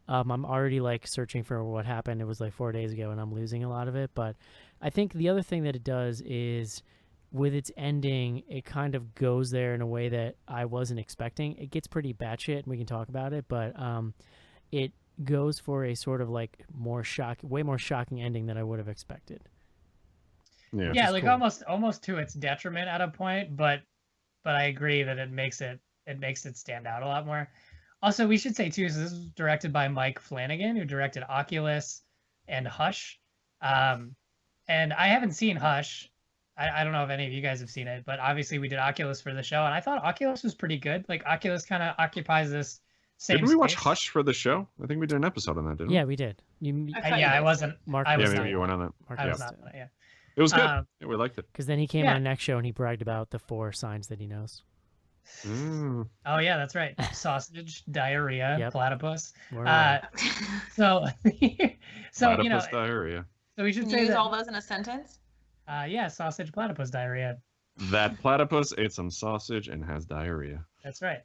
Speaker 2: I'm already like searching for what happened. It was like 4 days ago, and I'm losing a lot of it. But I think the other thing that it does is, with its ending, it kind of goes there in a way that I wasn't expecting. It gets pretty batshit, and we can talk about it. But it goes for a sort of like way more shocking ending than I would have expected.
Speaker 3: Yeah.
Speaker 5: Yeah,
Speaker 2: is
Speaker 5: like
Speaker 2: cool.
Speaker 5: almost to its detriment at a point, but I agree that it makes it stand out a lot more. Also, we should say too, so this was directed by Mike Flanagan, who directed Oculus and Hush. And I haven't seen Hush. I don't know if any of you guys have seen it, but obviously we did Oculus for the show, and I thought Oculus was pretty good. Like Oculus kind of occupies this same
Speaker 3: Didn't we watch
Speaker 5: space.
Speaker 3: Hush for the show? I think we did an episode on that, didn't we?
Speaker 2: Yeah, we did.
Speaker 5: I wasn't.
Speaker 2: Mark
Speaker 5: I
Speaker 3: Yeah,
Speaker 5: was
Speaker 3: maybe
Speaker 5: not.
Speaker 3: you went on that.
Speaker 2: Mark
Speaker 5: I was
Speaker 2: missed
Speaker 5: not.
Speaker 2: it.
Speaker 5: Yeah.
Speaker 3: It was good.
Speaker 5: Um,
Speaker 3: Yeah, we liked it.
Speaker 2: Because then he came
Speaker 5: Yeah.
Speaker 2: on next show and he bragged about the 4 signs that he knows.
Speaker 3: Mm.
Speaker 5: Oh yeah, that's right. Sausage, diarrhea,
Speaker 2: Yep.
Speaker 5: platypus.
Speaker 2: Word.
Speaker 5: So so you know,
Speaker 3: Platypus diarrhea.
Speaker 5: so we should
Speaker 4: Can
Speaker 5: say
Speaker 4: you use
Speaker 5: that.
Speaker 4: all those in a sentence?
Speaker 5: Yeah, sausage, platypus, diarrhea.
Speaker 3: That platypus ate some sausage and has diarrhea.
Speaker 5: That's right.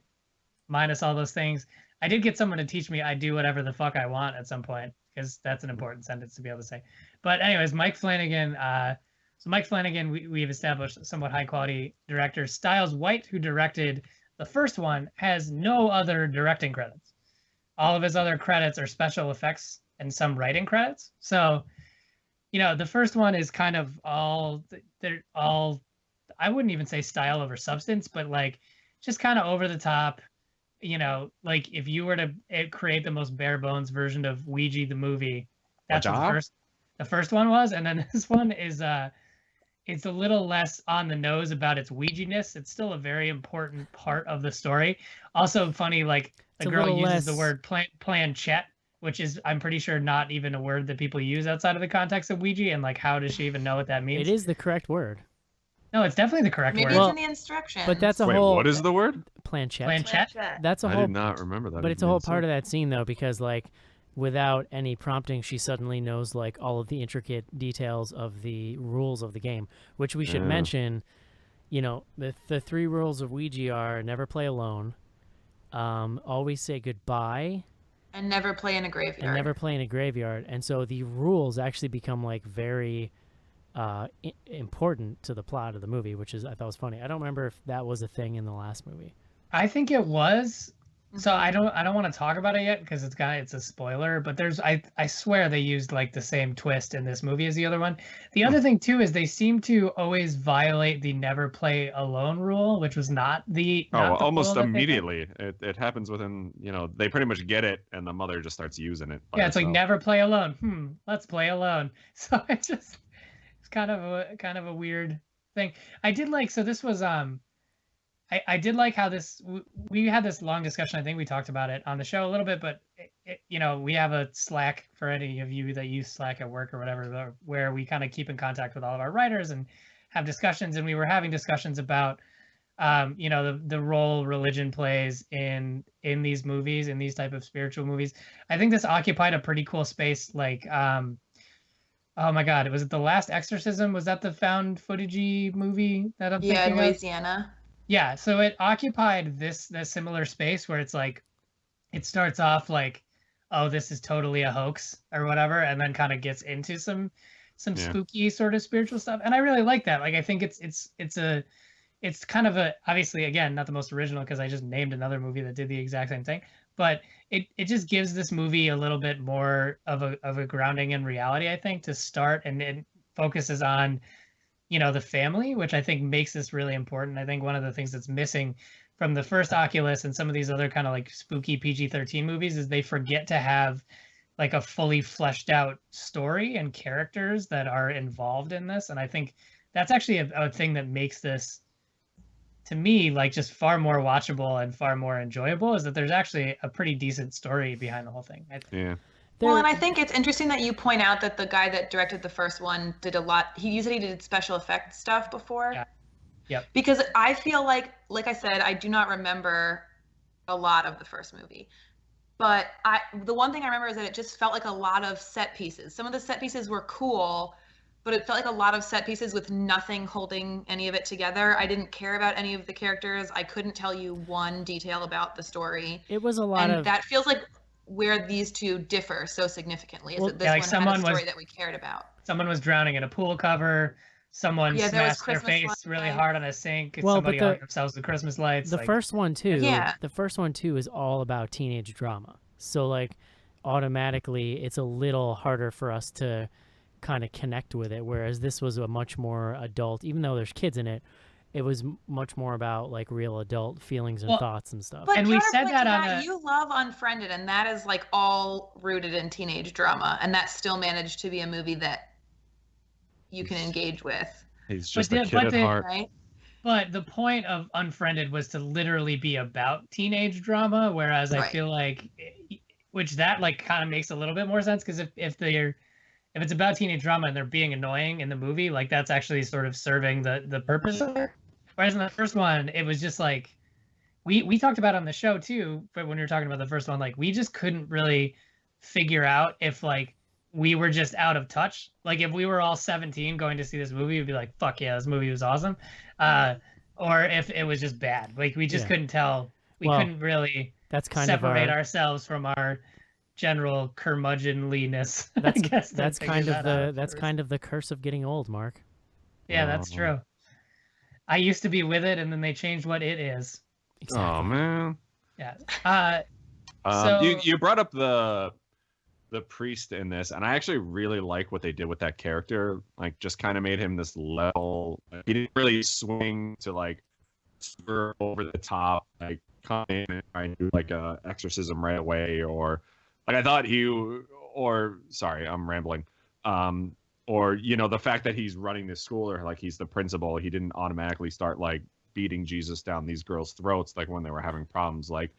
Speaker 5: Minus all those things. I did get someone to teach me I do whatever the fuck I want at some point, because that's an important sentence to be able to say. But anyways, Mike Flanagan. So Mike Flanagan, we've established a somewhat high quality director. Styles White, who directed the first one, has no other directing credits. All of his other credits are special effects and some writing credits. So, you know, the first one is kind of they're all, I wouldn't even say style over substance, but like just kind of over the top. You know, like if you were to create the most bare bones version of Ouija the movie, that's what the first one was, and then this one is it's a little less on the nose about its Ouija-ness. It's still a very important part of the story. Also funny, like the girl uses the word planchette, which is, I'm pretty sure, not even a word that people use outside of the context of Ouija, and like how does she even know what that means?
Speaker 2: It is the correct word.
Speaker 5: No, it's definitely the correct
Speaker 4: Maybe
Speaker 5: word.
Speaker 4: it's in the instructions.
Speaker 2: But that's a
Speaker 3: Wait,
Speaker 2: whole
Speaker 3: what is the word?
Speaker 2: planchette.
Speaker 5: Planchette.
Speaker 2: That's a
Speaker 3: I
Speaker 2: whole.
Speaker 3: did not remember that.
Speaker 2: But it's a whole part of that scene though, because like without any prompting, she suddenly knows like all of the intricate details of the rules of the game, which we should mention. You know, the 3 rules of Ouija are never play alone, always say goodbye,
Speaker 4: and never play in a graveyard.
Speaker 2: and never play in a graveyard. And so the rules actually become like very important to the plot of the movie, which is, I thought was funny. I don't remember if that was a thing in the last movie.
Speaker 5: I think it was. So I don't want to talk about it yet because it's a spoiler, but I swear they used like the same twist in this movie as the other one. The other thing too is they seem to always violate the never play alone rule, which was not the
Speaker 3: almost
Speaker 5: rule that
Speaker 3: immediately. It happens within, you know, they pretty much get it and the mother just starts using it.
Speaker 5: Yeah, it's like never play alone. Let's play alone. So it's kind of a weird thing. I did like, so this was I did like how this, we had this long discussion. I think we talked about it on the show a little bit, but you know, we have a Slack for any of you that use Slack at work or whatever, where we kind of keep in contact with all of our writers and have discussions. And we were having discussions about, you know, the role religion plays in these movies, in these type of spiritual movies. I think this occupied a pretty cool space. Like, oh my God, was it The Last Exorcism? Was that the found footage movie that I'm thinking of?
Speaker 4: Yeah, Louisiana.
Speaker 5: Yeah, so it occupied this similar space where it's like, it starts off like, oh, this is totally a hoax or whatever, and then kind of gets into some spooky sort of spiritual stuff, and I really like that. Like, I think it's kind of a, obviously, again, not the most original because I just named another movie that did the exact same thing, but it just gives this movie a little bit more of a grounding in reality, I think, to start, and it focuses on, you know, the family, which I think makes this really important. I think one of the things that's missing from the first Oculus and some of these other kind of like spooky PG-13 movies is they forget to have like a fully fleshed out story and characters that are involved in this. And I think that's actually a thing that makes this, to me, like just far more watchable and far more enjoyable, is that there's actually a pretty decent story behind the whole thing.
Speaker 3: Yeah.
Speaker 4: Well, and I think it's interesting that you point out that the guy that directed the first one did a lot. He said he did special effects stuff before.
Speaker 5: Yeah. Yep.
Speaker 4: Because I feel like I said, I do not remember a lot of the first movie. But the one thing I remember is that it just felt like a lot of set pieces. Some of the set pieces were cool, but it felt like a lot of set pieces with nothing holding any of it together. I didn't care about any of the characters. I couldn't tell you one detail about the story.
Speaker 2: It was a lot
Speaker 4: and that feels like where these two differ so significantly, is that this one had a story that we cared about.
Speaker 5: Someone was drowning in a pool cover. Someone smashed their face really hard on a sink. Somebody hung themselves with Christmas lights.
Speaker 2: The first one too. Yeah. The first one too is all about teenage drama. So like automatically it's a little harder for us to kind of connect with it, whereas this was a much more adult, even though there's kids in it, it was much more about like real adult feelings and thoughts and stuff.
Speaker 4: But
Speaker 5: And we said
Speaker 4: counterpoint
Speaker 5: that
Speaker 4: to
Speaker 5: on a,
Speaker 4: you love Unfriended, and that is like all rooted in teenage drama, and that still managed to be a movie that you can engage with.
Speaker 3: He's just a kid at heart.
Speaker 4: Right?
Speaker 5: But the point of Unfriended was to literally be about teenage drama, whereas I feel like, which that like kind of makes a little bit more sense, because if it's about teenage drama and they're being annoying in the movie, like that's actually sort of serving the purpose of it. Whereas in the first one, it was just like we talked about on the show too, but when we were talking about the first one, like we just couldn't really figure out if like we were just out of touch. Like if we were all 17 going to see this movie, we'd be like, fuck yeah, this movie was awesome. Or if it was just bad. Like we just couldn't tell. We couldn't really separate ourselves from our general curmudgeonliness.
Speaker 2: That's kind of the curse of getting old, Mark.
Speaker 5: Yeah, that's true. I used to be with it, and then they changed what it is.
Speaker 2: Exactly.
Speaker 3: Oh man.
Speaker 5: Yeah.
Speaker 3: So you brought up the priest in this, and I actually really like what they did with that character. Like, just kind of made him this level. He didn't really swing to like super over the top, like come in and try and do like a exorcism right away, or like I thought sorry, I'm rambling. Or the fact that he's running this school, or like he's the principal, he didn't automatically start like beating Jesus down these girls' throats like when they were having problems. Like,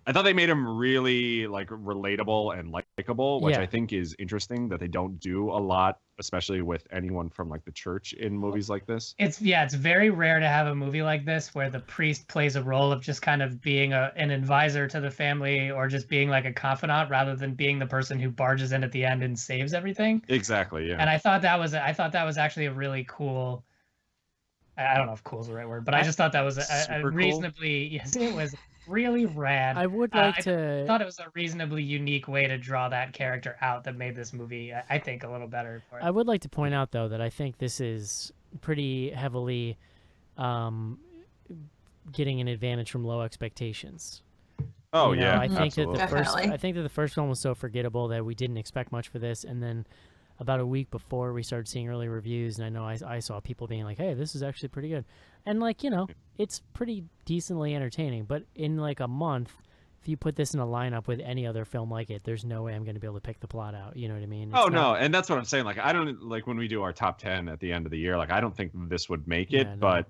Speaker 3: I thought they made him really like relatable and likable, which I think is interesting that they don't do a lot, especially with anyone from like the church in movies like this.
Speaker 5: It's very rare to have a movie like this where the priest plays a role of just kind of being an advisor to the family, or just being like a confidant, rather than being the person who barges in at the end and saves everything.
Speaker 3: Exactly. Yeah.
Speaker 5: And I thought that was actually a really cool. I don't know if "cool" is the right word, but I just thought that was a reasonably cool. Yes, it was really rad.
Speaker 2: I would like
Speaker 5: I thought it was a reasonably unique way to draw that character out that made this movie, I think, a little better for it.
Speaker 2: I would like to point out, though, that I think this is pretty heavily getting an advantage from low expectations.
Speaker 3: Oh,
Speaker 2: I think
Speaker 3: absolutely.
Speaker 2: that the first one was so forgettable that we didn't expect much for this, and then about a week before we started seeing early reviews, and I know I saw people being like, hey, this is actually pretty good. And like, it's pretty decently entertaining, but in like a month, if you put this in a lineup with any other film like it, there's no way I'm going to be able to pick the plot out. You know what I mean?
Speaker 3: No. And that's what I'm saying. Like, I don't like when we do our top 10 at the end of the year, like, I don't think this would make it, but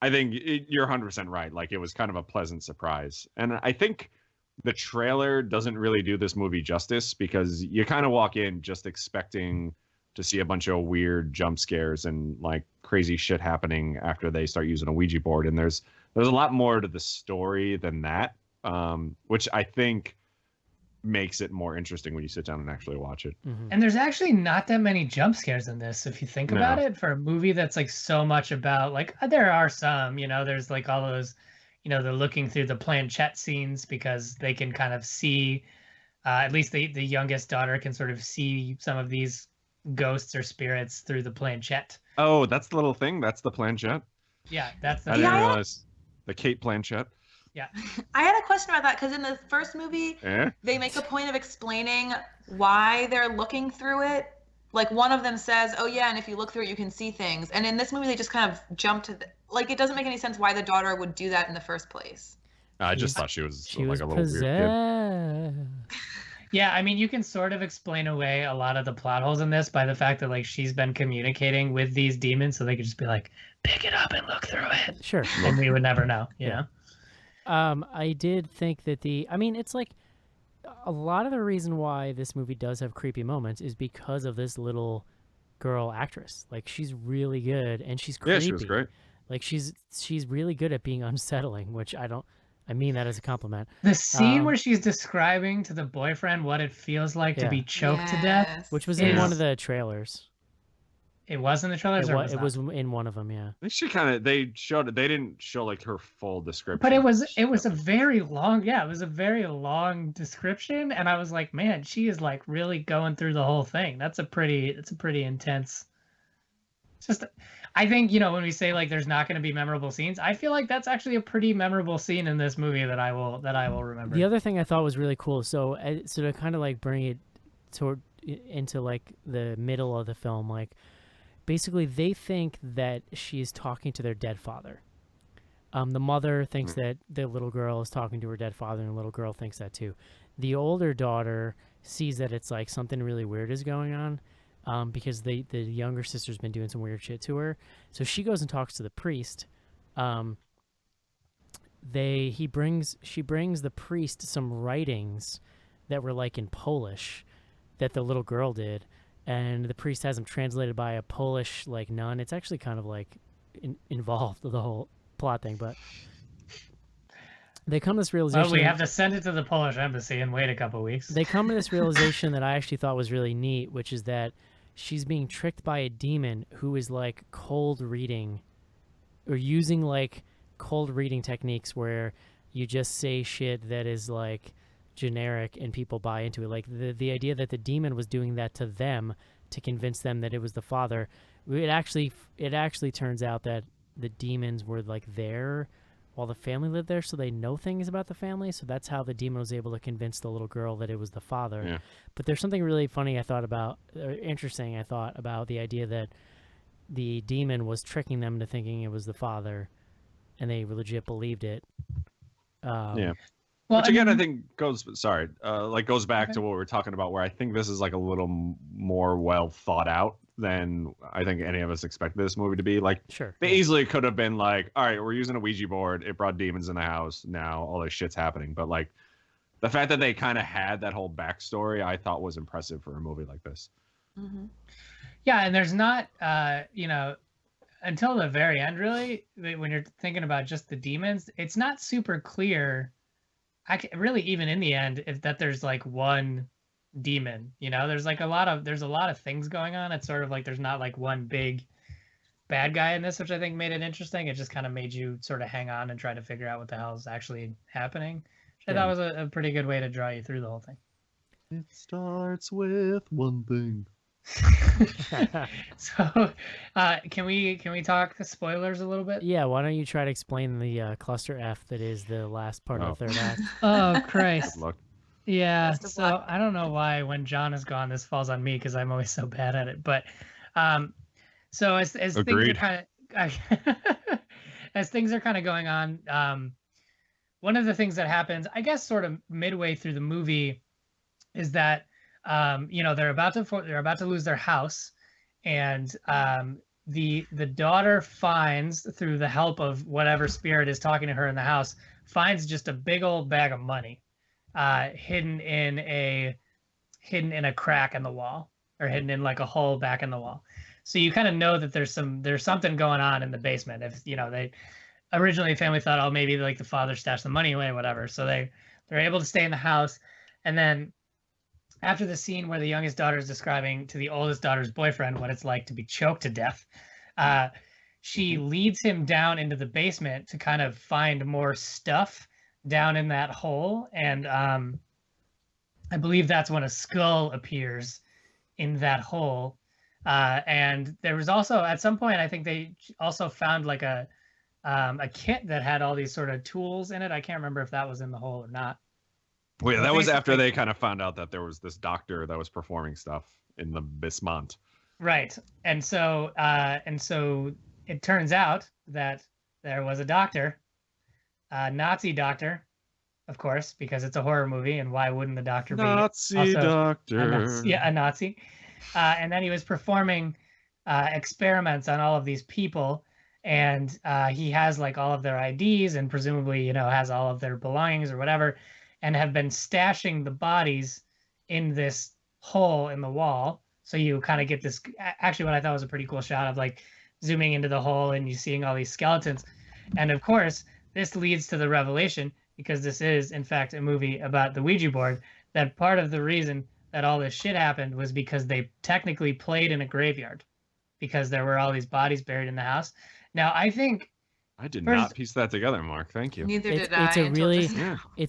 Speaker 3: I think you're 100% right. Like, it was kind of a pleasant surprise. And I think the trailer doesn't really do this movie justice, because you kind of walk in just expecting to see a bunch of weird jump scares and like crazy shit happening after they start using a Ouija board. And there's a lot more to the story than that, which I think makes it more interesting when you sit down and actually watch it.
Speaker 2: Mm-hmm.
Speaker 5: And there's actually not that many jump scares in this, if you think about it, for a movie that's like so much about, like, there are some, there's like all those, they're looking through the planchette scenes because they can kind of see, at least the youngest daughter can sort of see some of these ghosts or spirits through the planchette.
Speaker 3: Oh, that's the little thing? That's the planchette?
Speaker 5: Yeah, that's the
Speaker 3: I didn't realize. The Kate Blanchett.
Speaker 5: Yeah.
Speaker 4: I had a question about that, because in the first movie, they make a point of explaining why they're looking through it. Like, one of them says, oh yeah, and if you look through it, you can see things. And in this movie, they just kind of jump to like, it doesn't make any sense why the daughter would do that in the first place.
Speaker 3: I just thought she was like
Speaker 2: was
Speaker 3: a little weird kid.
Speaker 5: Yeah, I mean, you can sort of explain away a lot of the plot holes in this by the fact that like she's been communicating with these demons, so they could just be like, pick it up and look through it.
Speaker 2: Sure.
Speaker 5: And we would never know, you know?
Speaker 2: I did think that it's like a lot of the reason why this movie does have creepy moments is because of this little girl actress. Like, she's really good, and she's creepy.
Speaker 3: Yeah, she was great.
Speaker 2: Like, she's really good at being unsettling, which I mean that as a compliment.
Speaker 5: The scene where she's describing to the boyfriend what it feels like to be choked to death,
Speaker 2: which was in one of the trailers.
Speaker 5: It was in the trailers,
Speaker 2: it was in one of them. Yeah.
Speaker 3: They showed it. They didn't show like her full description.
Speaker 5: But it was a very long. Yeah, it was a very long description, and I was like, man, she is like really going through the whole thing. It's a pretty intense. It's just, I think, when we say like there's not going to be memorable scenes, I feel like that's actually a pretty memorable scene in this movie that I will remember.
Speaker 2: The other thing I thought was really cool. So to kind of like bring it into like the middle of the film, like basically they think that she's talking to their dead father. The mother thinks that the little girl is talking to her dead father, and the little girl thinks that too. The older daughter sees that it's like something really weird is going on, because the younger sister's been doing some weird shit to her. So she goes and talks to the priest. She brings the priest some writings that were like in Polish that the little girl did, and the priest has them translated by a Polish like nun. It's actually kind of like involved the whole plot thing, but they come to this realization.
Speaker 5: Well, we have to send it to the Polish embassy and wait a couple weeks.
Speaker 2: They come to this realization that I actually thought was really neat, which is that she's being tricked by a demon who is like cold reading, or using like cold reading techniques where you just say shit that is like generic and people buy into it. Like the idea that the demon was doing that to them to convince them that it was the father. It actually turns out that the demons were like there while the family lived there, so they know things about the family. So that's how the demon was able to convince the little girl that it was the father.
Speaker 3: Yeah.
Speaker 2: But there's something really funny interesting I thought about the idea that the demon was tricking them into thinking it was the father, and they legit believed it.
Speaker 3: Yeah. Well, which again, I think goes back to what we were talking about, where I think this is like a little more well thought out than I think any of us expected this movie to be. Like,
Speaker 2: sure,
Speaker 3: they easily could have been like, all right, we're using a Ouija board. It brought demons in the house. Now all this shit's happening. But like, the fact that they kind of had that whole backstory, I thought was impressive for a movie like this.
Speaker 4: Mm-hmm.
Speaker 5: Yeah, and there's not, until the very end, really, when you're thinking about just the demons, it's not super clear. Really, even in the end, if that there's like one demon, there's a lot of things going on. It's sort of like there's not like one big bad guy in this, which I think made it interesting. It just kind of made you sort of hang on and try to figure out what the hell is actually happening. Which I thought was a pretty good way to draw you through the whole thing.
Speaker 3: It starts with one thing.
Speaker 5: So, can we talk spoilers a little bit?
Speaker 2: Yeah, why don't you try to explain the cluster F that is the last part of the third act?
Speaker 5: Oh, Christ.
Speaker 3: Good luck.
Speaker 5: Yeah, so I don't know why when John is gone, this falls on me because I'm always so bad at it. But so as things are kind of as things are kind of going on, one of the things that happens, I guess, sort of midway through the movie, is that they're about to lose their house, and the daughter finds, through the help of whatever spirit is talking to her in the house, finds just a big old bag of money hidden in a crack in the wall, or hidden in like a hole back in the wall. So you kind of know that there's something going on in the basement. If they originally, family thought, oh, maybe like the father stashed the money away, whatever. So they're able to stay in the house, and then after the scene where the youngest daughter is describing to the oldest daughter's boyfriend what it's like to be choked to death, she leads him down into the basement to kind of find more stuff down in that hole. And I believe that's when a skull appears in that hole. And there was also, at some point, I think they also found like a kit that had all these sort of tools in it. I can't remember if that was in the hole or not.
Speaker 3: Well, yeah, that was after they kind of found out that there was this doctor that was performing stuff in the basement.
Speaker 5: Right. And so it turns out that there was a doctor, a Nazi doctor, of course, because it's a horror movie, and why wouldn't the doctor be
Speaker 3: Nazi doctor?
Speaker 5: A Nazi. And then he was performing experiments on all of these people, and he has like all of their IDs and presumably, has all of their belongings or whatever, and have been stashing the bodies in this hole in the wall. So you kind of get this, actually what I thought was a pretty cool shot of like zooming into the hole and you seeing all these skeletons. And of course, this leads to the revelation, because this is in fact a movie about the Ouija board, that part of the reason that all this shit happened was because they technically played in a graveyard, because there were all these bodies buried in the house. Now, I think
Speaker 3: I did not piece that together, Mark. Thank you.
Speaker 4: Neither did I.
Speaker 2: It's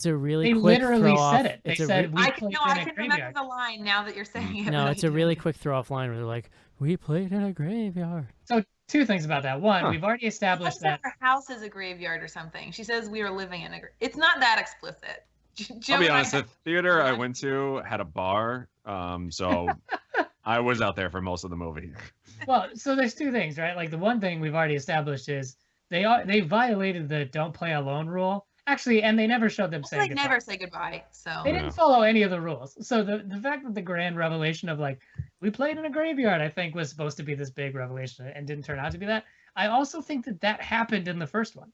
Speaker 2: a really
Speaker 5: they
Speaker 2: quick
Speaker 5: literally
Speaker 2: throw
Speaker 5: said
Speaker 2: off.
Speaker 5: it. They said
Speaker 4: I can remember the line now that you're saying it.
Speaker 2: No, it's a really quick throw off line where they're like, "We played in a graveyard."
Speaker 5: So two things about that. One, we've already established that
Speaker 4: her house is a graveyard or something. She says we were living in a. It's not that explicit.
Speaker 3: I'll be honest. The theater I went to had a bar So I was out there for most of the movie.
Speaker 5: Well, so there's two things, right? Like the one thing we've already established is they violated the don't play alone rule. Actually, and they never showed them
Speaker 4: Also,
Speaker 5: saying
Speaker 4: like
Speaker 5: goodbye.
Speaker 4: never say goodbye. So
Speaker 5: They didn't follow any of the rules. So the fact that the grand revelation of like we played in a graveyard, I think was supposed to be this big revelation and didn't turn out to be that. I also think that happened in the first one.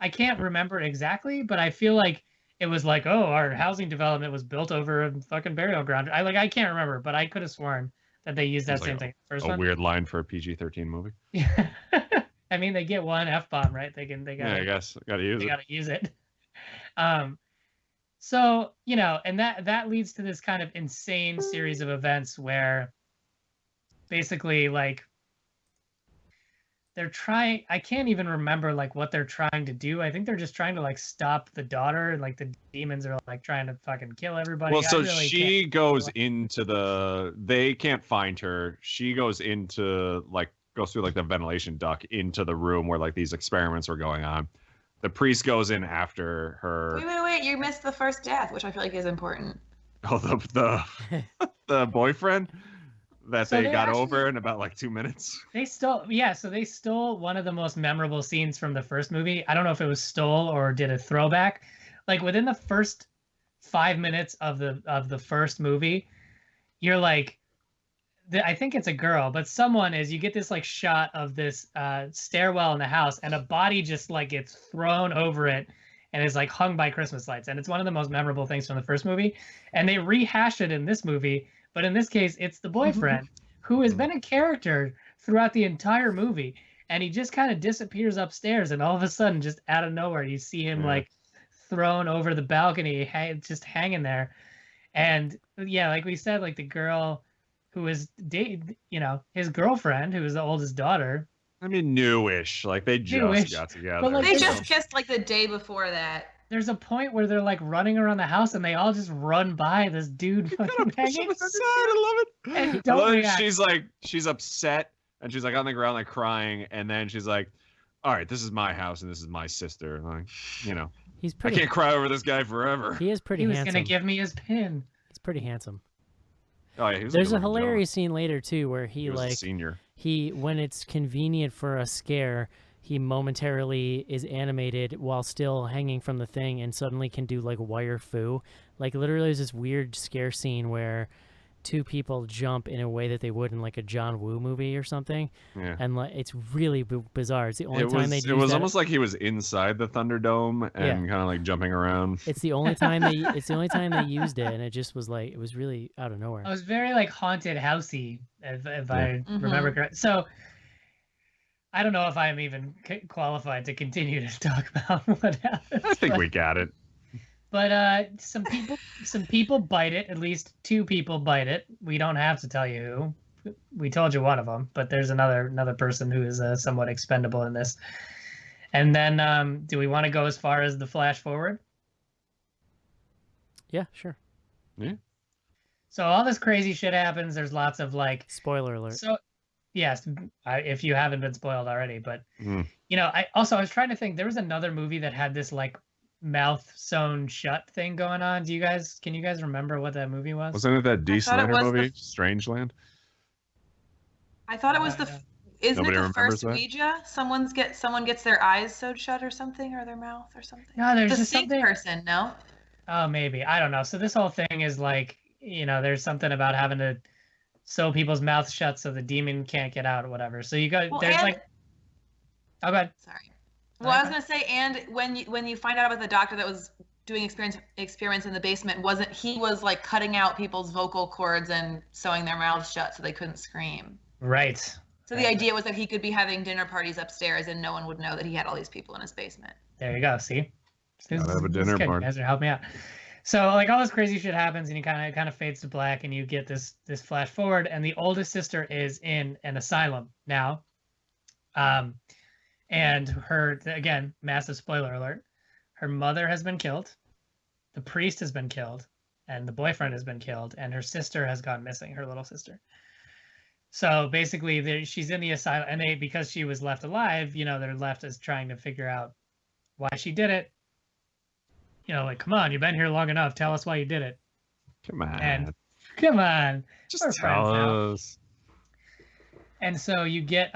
Speaker 5: I can't remember exactly, but I feel like it was like, oh, our housing development was built over a fucking burial ground. I can't remember, but I could have sworn that they used that
Speaker 3: It's
Speaker 5: same
Speaker 3: like
Speaker 5: thing. First
Speaker 3: a
Speaker 5: one.
Speaker 3: weird line for a PG-13 movie.
Speaker 5: Yeah. I mean, they get one F-bomb, right? They
Speaker 3: Yeah, I
Speaker 5: gotta
Speaker 3: guess gotta use
Speaker 5: they
Speaker 3: it.
Speaker 5: gotta use it. So, you know, and that leads to this kind of insane series of events where basically like they're trying, I can't even remember like what they're trying to do. I think they're just trying to like stop the daughter, and like the demons are like trying to fucking kill everybody.
Speaker 3: Well, so
Speaker 5: I really
Speaker 3: she
Speaker 5: can't
Speaker 3: goes
Speaker 5: remember.
Speaker 3: into the. They can't find her. She goes into like goes through like the ventilation duct into the room where like these experiments were going on. The priest goes in after her.
Speaker 4: wait! You missed the first death, which I feel like is important.
Speaker 3: Oh, the boyfriend that
Speaker 5: So
Speaker 3: they
Speaker 5: they
Speaker 3: got
Speaker 5: actually-
Speaker 3: over in about like 2 minutes.
Speaker 5: They stole, yeah, so they stole one of the most memorable scenes from the first movie. I don't know if it was stole or did a throwback. Like within the first 5 minutes of the first movie, you're like, I think it's a girl, but someone is, you get this like shot of this stairwell in the house, and a body just like gets thrown over it and is like hung by Christmas lights. And it's one of the most memorable things from the first movie. And they rehash it in this movie, but in this case, it's the boyfriend who has been a character throughout the entire movie. And he just kind of disappears upstairs, and all of a sudden, just out of nowhere, you see him like thrown over the balcony, just hanging there. And yeah, like we said, like the girl who was his girlfriend, who was the oldest daughter.
Speaker 3: I mean, newish. Like they just
Speaker 5: Newish.
Speaker 3: got together.
Speaker 5: But, like,
Speaker 4: They
Speaker 5: They
Speaker 4: just
Speaker 5: don't-
Speaker 4: kissed like the day before that.
Speaker 5: There's a point where they're like running around the house, and they all just run by this dude fucking hanging.
Speaker 3: I love it.
Speaker 5: And
Speaker 3: I
Speaker 5: don't
Speaker 3: love it.
Speaker 5: react.
Speaker 3: She's upset and she's like on the ground like crying, and then she's like, all right, this is my house and this is my sister. Like,
Speaker 2: He's
Speaker 3: I
Speaker 2: pretty.
Speaker 3: can't cry over this guy forever.
Speaker 2: He is pretty
Speaker 5: He was
Speaker 2: handsome.
Speaker 5: gonna give me his pin.
Speaker 2: He's pretty handsome.
Speaker 3: Oh yeah, he was
Speaker 2: There's a
Speaker 3: good-looking gentleman.
Speaker 2: hilarious scene later too where
Speaker 3: He was a
Speaker 2: like
Speaker 3: senior.
Speaker 2: when it's convenient for a scare, he momentarily is animated while still hanging from the thing and suddenly can do like wire fu. Like literally there's this weird scare scene where two people jump in a way that they would in like a John Woo movie or something.
Speaker 3: Yeah.
Speaker 2: And like it's really bizarre. It's the only
Speaker 3: It
Speaker 2: time
Speaker 3: was,
Speaker 2: they
Speaker 3: it
Speaker 2: use
Speaker 3: was
Speaker 2: that.
Speaker 3: almost like he was inside the Thunderdome and kind of like jumping around.
Speaker 2: It's the only time they used it, and it just was like it was really out of nowhere.
Speaker 5: I was very like haunted housey, if I
Speaker 4: Mhm.
Speaker 5: remember correct. So I don't know if I'm even qualified to continue to talk about what happened.
Speaker 3: I think we got it.
Speaker 5: But some people bite it. At least two people bite it. We don't have to tell you who. We told you one of them, but there's another person who is somewhat expendable in this. And then, do we want to go as far as the flash forward?
Speaker 2: Yeah, sure.
Speaker 3: Yeah.
Speaker 5: So all this crazy shit happens. There's lots of like
Speaker 2: Spoiler alert.
Speaker 5: So, yes, if you haven't been spoiled already, but
Speaker 3: Mm.
Speaker 5: I was trying to think. There was another movie that had this like mouth sewn shut thing going on. Can you guys remember what that movie was?
Speaker 3: Wasn't it that D.
Speaker 4: I thought it
Speaker 3: Snyder
Speaker 4: was the-
Speaker 3: movie, Strangeland?
Speaker 4: I thought it was isn't
Speaker 3: Nobody
Speaker 4: it the
Speaker 3: remembers
Speaker 4: first
Speaker 3: that?
Speaker 4: Ouija? Someone gets their eyes sewed shut or something, or their mouth or something.
Speaker 5: No, there's
Speaker 4: The
Speaker 5: just
Speaker 4: stink
Speaker 5: something.
Speaker 4: person, no?
Speaker 5: Oh, maybe. I don't know. So this whole thing is like, there's something about having to sew people's mouths shut so the demon can't get out or whatever. So you got
Speaker 4: Well,
Speaker 5: there's
Speaker 4: and-
Speaker 5: like. Oh, go ahead.
Speaker 4: Sorry. Well, I was gonna say, and when you find out about the doctor that was doing experiments in the basement, he was like cutting out people's vocal cords and sewing their mouths shut so they couldn't scream.
Speaker 5: Right.
Speaker 4: So the idea was that he could be having dinner parties upstairs and no one would know that he had all these people in his basement.
Speaker 5: There you go. See.
Speaker 3: Gotta have a
Speaker 5: This is
Speaker 3: dinner
Speaker 5: good. You
Speaker 3: party.
Speaker 5: guys are helping me out. So like all this crazy shit happens, and you kind of fades to black, and you get this flash forward, and the oldest sister is in an asylum now. And her, again, massive spoiler alert, her mother has been killed, the priest has been killed, and the boyfriend has been killed, and her sister has gone missing, her little sister. So basically, she's in the asylum, and because she was left alive, they're left as trying to figure out why she did it. Like, come on, you've been here long enough. Tell us why you did it.
Speaker 3: Come on.
Speaker 5: And Come on.
Speaker 3: Just
Speaker 5: We're friends now.
Speaker 3: tell us.
Speaker 5: And so you get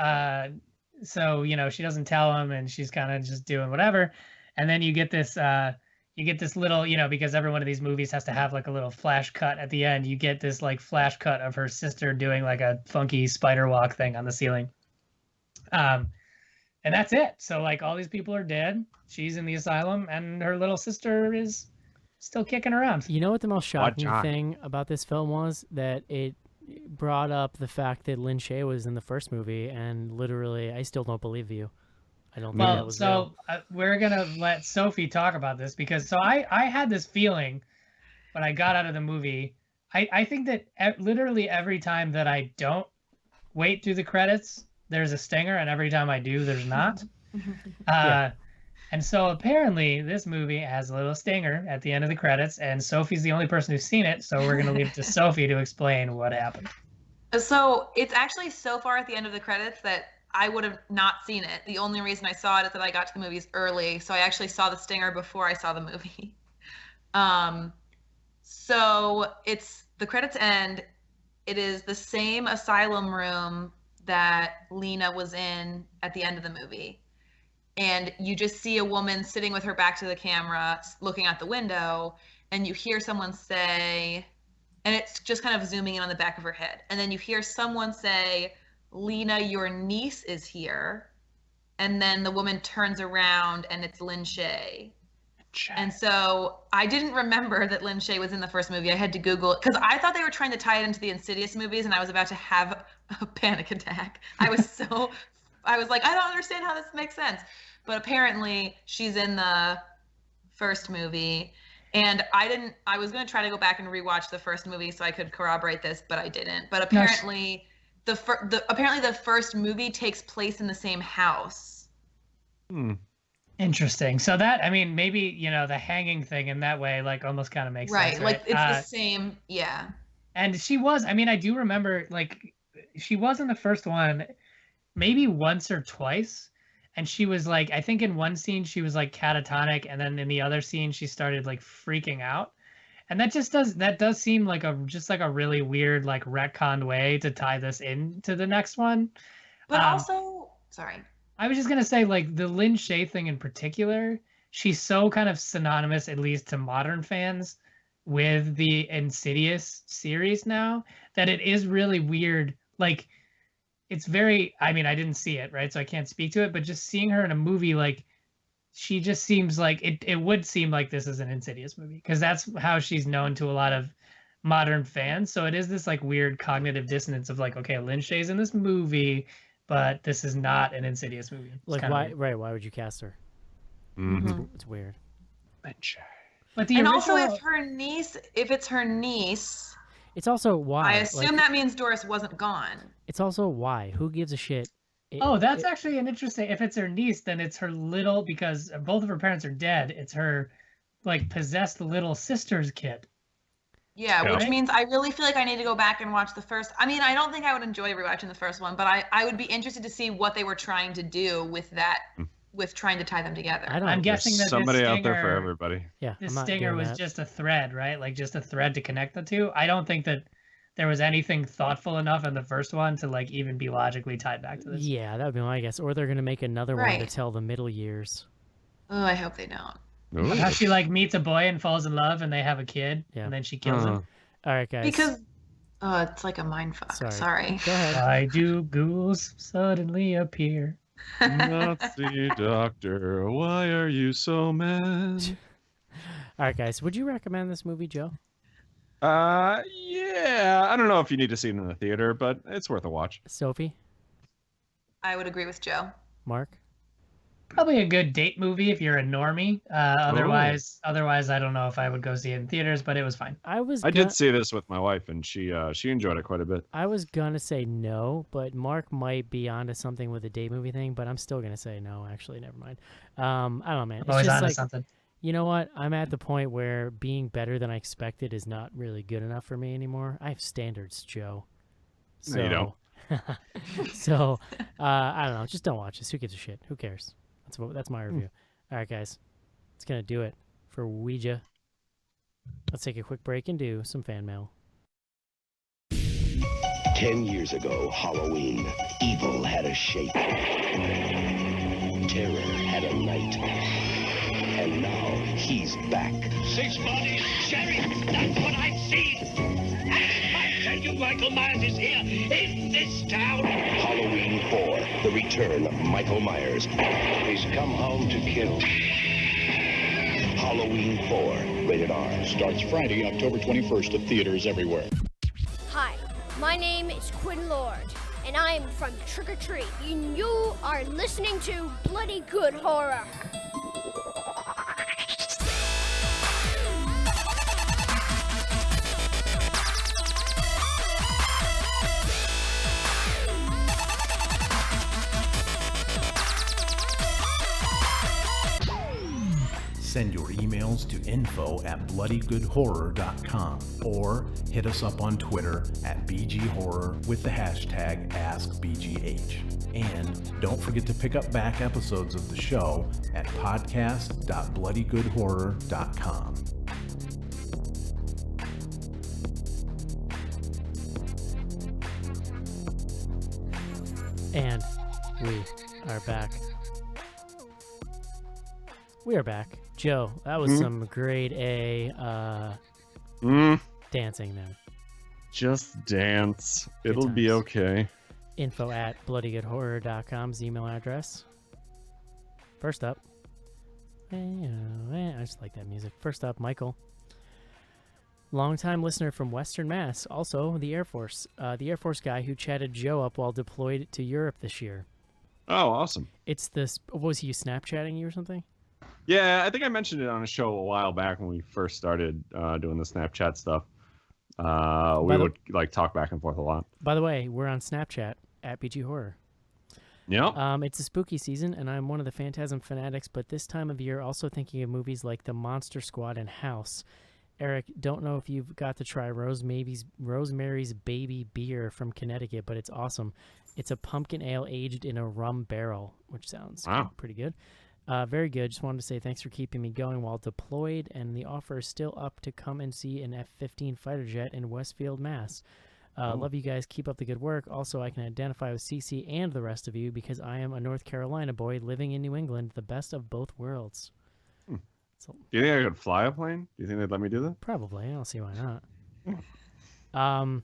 Speaker 5: so she doesn't tell him and she's kind of just doing whatever. And then you get this little, because every one of these movies has to have like a little flash cut at the end. You get this like flash cut of her sister doing like a funky spider walk thing on the ceiling. And that's it. So like all these people are dead. She's in the asylum and her little sister is still kicking around.
Speaker 2: You know what the most shocking
Speaker 3: John?
Speaker 2: thing about this film was? That it brought up the fact that Lin Shaye was in the first movie, and literally, I still don't believe you. I don't think that was real.
Speaker 5: We're gonna let Sophie talk about this because I had this feeling when I got out of the movie. I think that literally every time that I don't wait through the credits, there's a stinger, and every time I do, there's not.
Speaker 2: Yeah.
Speaker 5: And so apparently this movie has a little stinger at the end of the credits, and Sophie's the only person who's seen it, so we're going to leave it to Sophie to explain what happened.
Speaker 4: So it's actually so far at the end of the credits that I would have not seen it. The only reason I saw it is that I got to the movies early, so I actually saw the stinger before I saw the movie. So it's the credits end. It is the same asylum room that Lena was in at the end of the movie. And you just see a woman sitting with her back to the camera, looking out the window, and you hear someone say, and it's just kind of zooming in on the back of her head. And then you hear someone say, "Lena, your niece is here." And then the woman turns around and it's Lin Shaye. And so I didn't remember that Lin Shaye was in the first movie. I had to Google it because I thought they were trying to tie it into the Insidious movies, and I was about to have a panic attack. I was like, I don't understand how this makes sense. But apparently she's in the first movie, and I was going to try to go back and rewatch the first movie so I could corroborate this, but I didn't. But apparently the first movie takes place in the same house.
Speaker 5: Interesting. So that, I mean, maybe, the hanging thing in that way, like almost kind of makes sense.
Speaker 4: Right. Like it's the same. Yeah.
Speaker 5: And she was, I do remember like she was in the first one, maybe once or twice. And she was like, I think in one scene she was like catatonic, and then in the other scene she started like freaking out. And that does seem like a really weird like retconned way to tie this into the next one.
Speaker 4: But also, sorry.
Speaker 5: I was just gonna say, like the Lin Shaye thing in particular, she's so kind of synonymous, at least to modern fans, with the Insidious series now, that it is really weird. Like, it's very, I didn't see it, right? So I can't speak to it, but just seeing her in a movie, like, she just seems like, it would seem like this is an Insidious movie, because that's how she's known to a lot of modern fans. So it is this, like, weird cognitive dissonance of, like, okay, Lin Shaye's in this movie, but this is not an Insidious movie. It's
Speaker 2: Like, why? Right? Why would you cast her?
Speaker 3: Mm-hmm.
Speaker 2: It's weird.
Speaker 5: But
Speaker 4: also, if it's her niece,
Speaker 2: it's also why.
Speaker 4: I assume that means Doris wasn't gone.
Speaker 2: It's also why. Who gives a shit?
Speaker 5: That's actually an interesting. If it's her niece, then it's her little, because both of her parents are dead. It's her, like, possessed little sister's kid.
Speaker 4: Yeah, which means I really feel like I need to go back and watch the first. I don't think I would enjoy rewatching the first one, but I would be interested to see what they were trying to do with that, with trying to tie them together.
Speaker 5: I'm guessing that
Speaker 3: somebody out there for everybody.
Speaker 2: Yeah,
Speaker 5: this stinger was just a thread, right? Like just a thread to connect the two. I don't think that there was anything thoughtful enough in the first one to like even be logically tied back to this.
Speaker 2: Yeah, that would be my guess. Or they're gonna make another one to tell the middle years.
Speaker 4: Oh, I hope they don't.
Speaker 5: How she like meets a boy and falls in love, and they have a kid, and then she kills him.
Speaker 2: All right, guys.
Speaker 4: Because it's like a mindfuck. Sorry.
Speaker 2: Go ahead.
Speaker 5: Why do ghouls suddenly appear?
Speaker 3: Nazi doctor, why are you so mad?
Speaker 2: All right, guys. Would you recommend this movie, Joe?
Speaker 3: Yeah. I don't know if you need to see it in the theater, but it's worth a watch.
Speaker 2: Sophie?
Speaker 4: I would agree with Joe.
Speaker 2: Mark?
Speaker 5: Probably a good date movie if you're a normie. Otherwise, I don't know if I would go see it in theaters, but it was fine.
Speaker 3: I did see this with my wife, and she enjoyed it quite a bit.
Speaker 2: I was gonna say no, but Mark might be onto something with the date movie thing. But I'm still gonna say no. Actually, never mind. I don't know, man.
Speaker 5: I'm always onto something.
Speaker 2: You know what? I'm at the point where being better than I expected is not really good enough for me anymore. I have standards, Joe. So,
Speaker 3: no, you don't.
Speaker 2: So I don't know. Just don't watch this. Who gives a shit? Who cares? That's my review. All right, guys. It's going to do it for Ouija. Let's take a quick break and do some fan mail.
Speaker 10: 10 years ago, Halloween, evil had a shape. Terror had a night. And now he's back.
Speaker 11: 6 bodies, Sheriff, that's what I've seen. I tell you, Michael Myers is here in this town.
Speaker 10: Halloween 4, the return of Michael Myers. He's come home to kill. Halloween 4, rated R.
Speaker 12: Starts Friday, October 21st at theaters everywhere.
Speaker 13: Hi, my name is Quinn Lord, and I am from Trick or Treat. And you are listening to Bloody Good Horror.
Speaker 1: Send your emails to info@bloodygoodhorror.com or hit us up on Twitter at BGHorror with the hashtag AskBGH. And don't forget to pick up back episodes of the show at podcast.bloodygoodhorror.com.
Speaker 2: And we are back. We are back. Joe, that was some grade A dancing then.
Speaker 3: Just dance. It'll be okay.
Speaker 2: info@bloodygoodhorror.com's email address. First up. I just like that music. First up, Michael. Longtime listener from Western Mass. Also, the Air Force. The Air Force guy who chatted Joe up while deployed to Europe this year.
Speaker 3: Oh, awesome.
Speaker 2: It's this. Was he Snapchatting you or something?
Speaker 3: Yeah, I think I mentioned it on a show a while back when we first started doing the Snapchat stuff. We would like talk back and forth a lot.
Speaker 2: By the way, we're on Snapchat at BG Horror.
Speaker 3: Yeah.
Speaker 2: It's a spooky season, and I'm one of the Phantasm fanatics, but this time of year also thinking of movies like The Monster Squad and House. Eric, don't know if you've got to try Rosemary's Baby Beer from Connecticut, but it's awesome. It's a pumpkin ale aged in a rum barrel, which sounds pretty good. Very good. Just wanted to say thanks for keeping me going while deployed, and the offer is still up to come and see an F-15 fighter jet in Westfield, Mass. Love you guys. Keep up the good work. Also, I can identify with CC and the rest of you because I am a North Carolina boy living in New England, the best of both worlds.
Speaker 3: Do you think I could fly a plane? Do you think they'd let me do that?
Speaker 2: Probably. I don't see why not.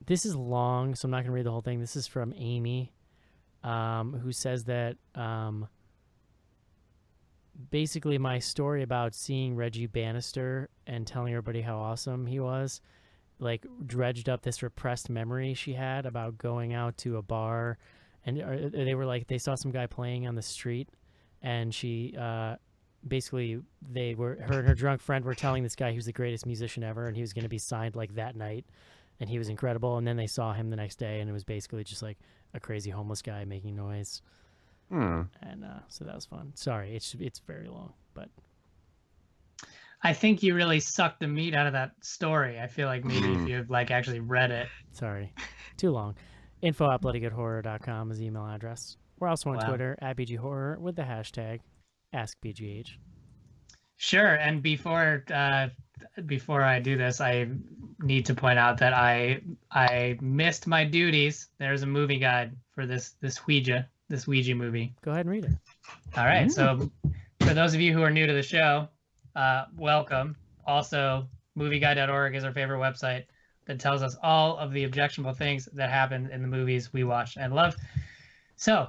Speaker 2: This is long, so I'm not going to read the whole thing. This is from Amy, who says that basically my story about seeing Reggie Bannister and telling everybody how awesome he was, like, dredged up this repressed memory she had about going out to a bar, and they were like, they saw some guy playing on the street, and she basically her and her drunk friend were telling this guy he was the greatest musician ever and he was going to be signed like that night, and he was incredible, and then they saw him the next day and it was basically just like a crazy homeless guy making noise. And so that was fun. Sorry, it's very long, but
Speaker 5: I think you really sucked the meat out of that story. I feel like maybe if you like actually read it.
Speaker 2: Sorry, too long. info@bloodygoodhorror.com is the email address. We're also on Twitter at BGHorror with the hashtag AskBGH.
Speaker 5: Sure, and before I do this, I need to point out that I missed my duties. There's a movie guide for this Ouija movie.
Speaker 2: Go ahead and read it.
Speaker 5: All right. So for those of you who are new to the show, welcome. Also, movieguide.org is our favorite website that tells us all of the objectionable things that happen in the movies we watch and love. So,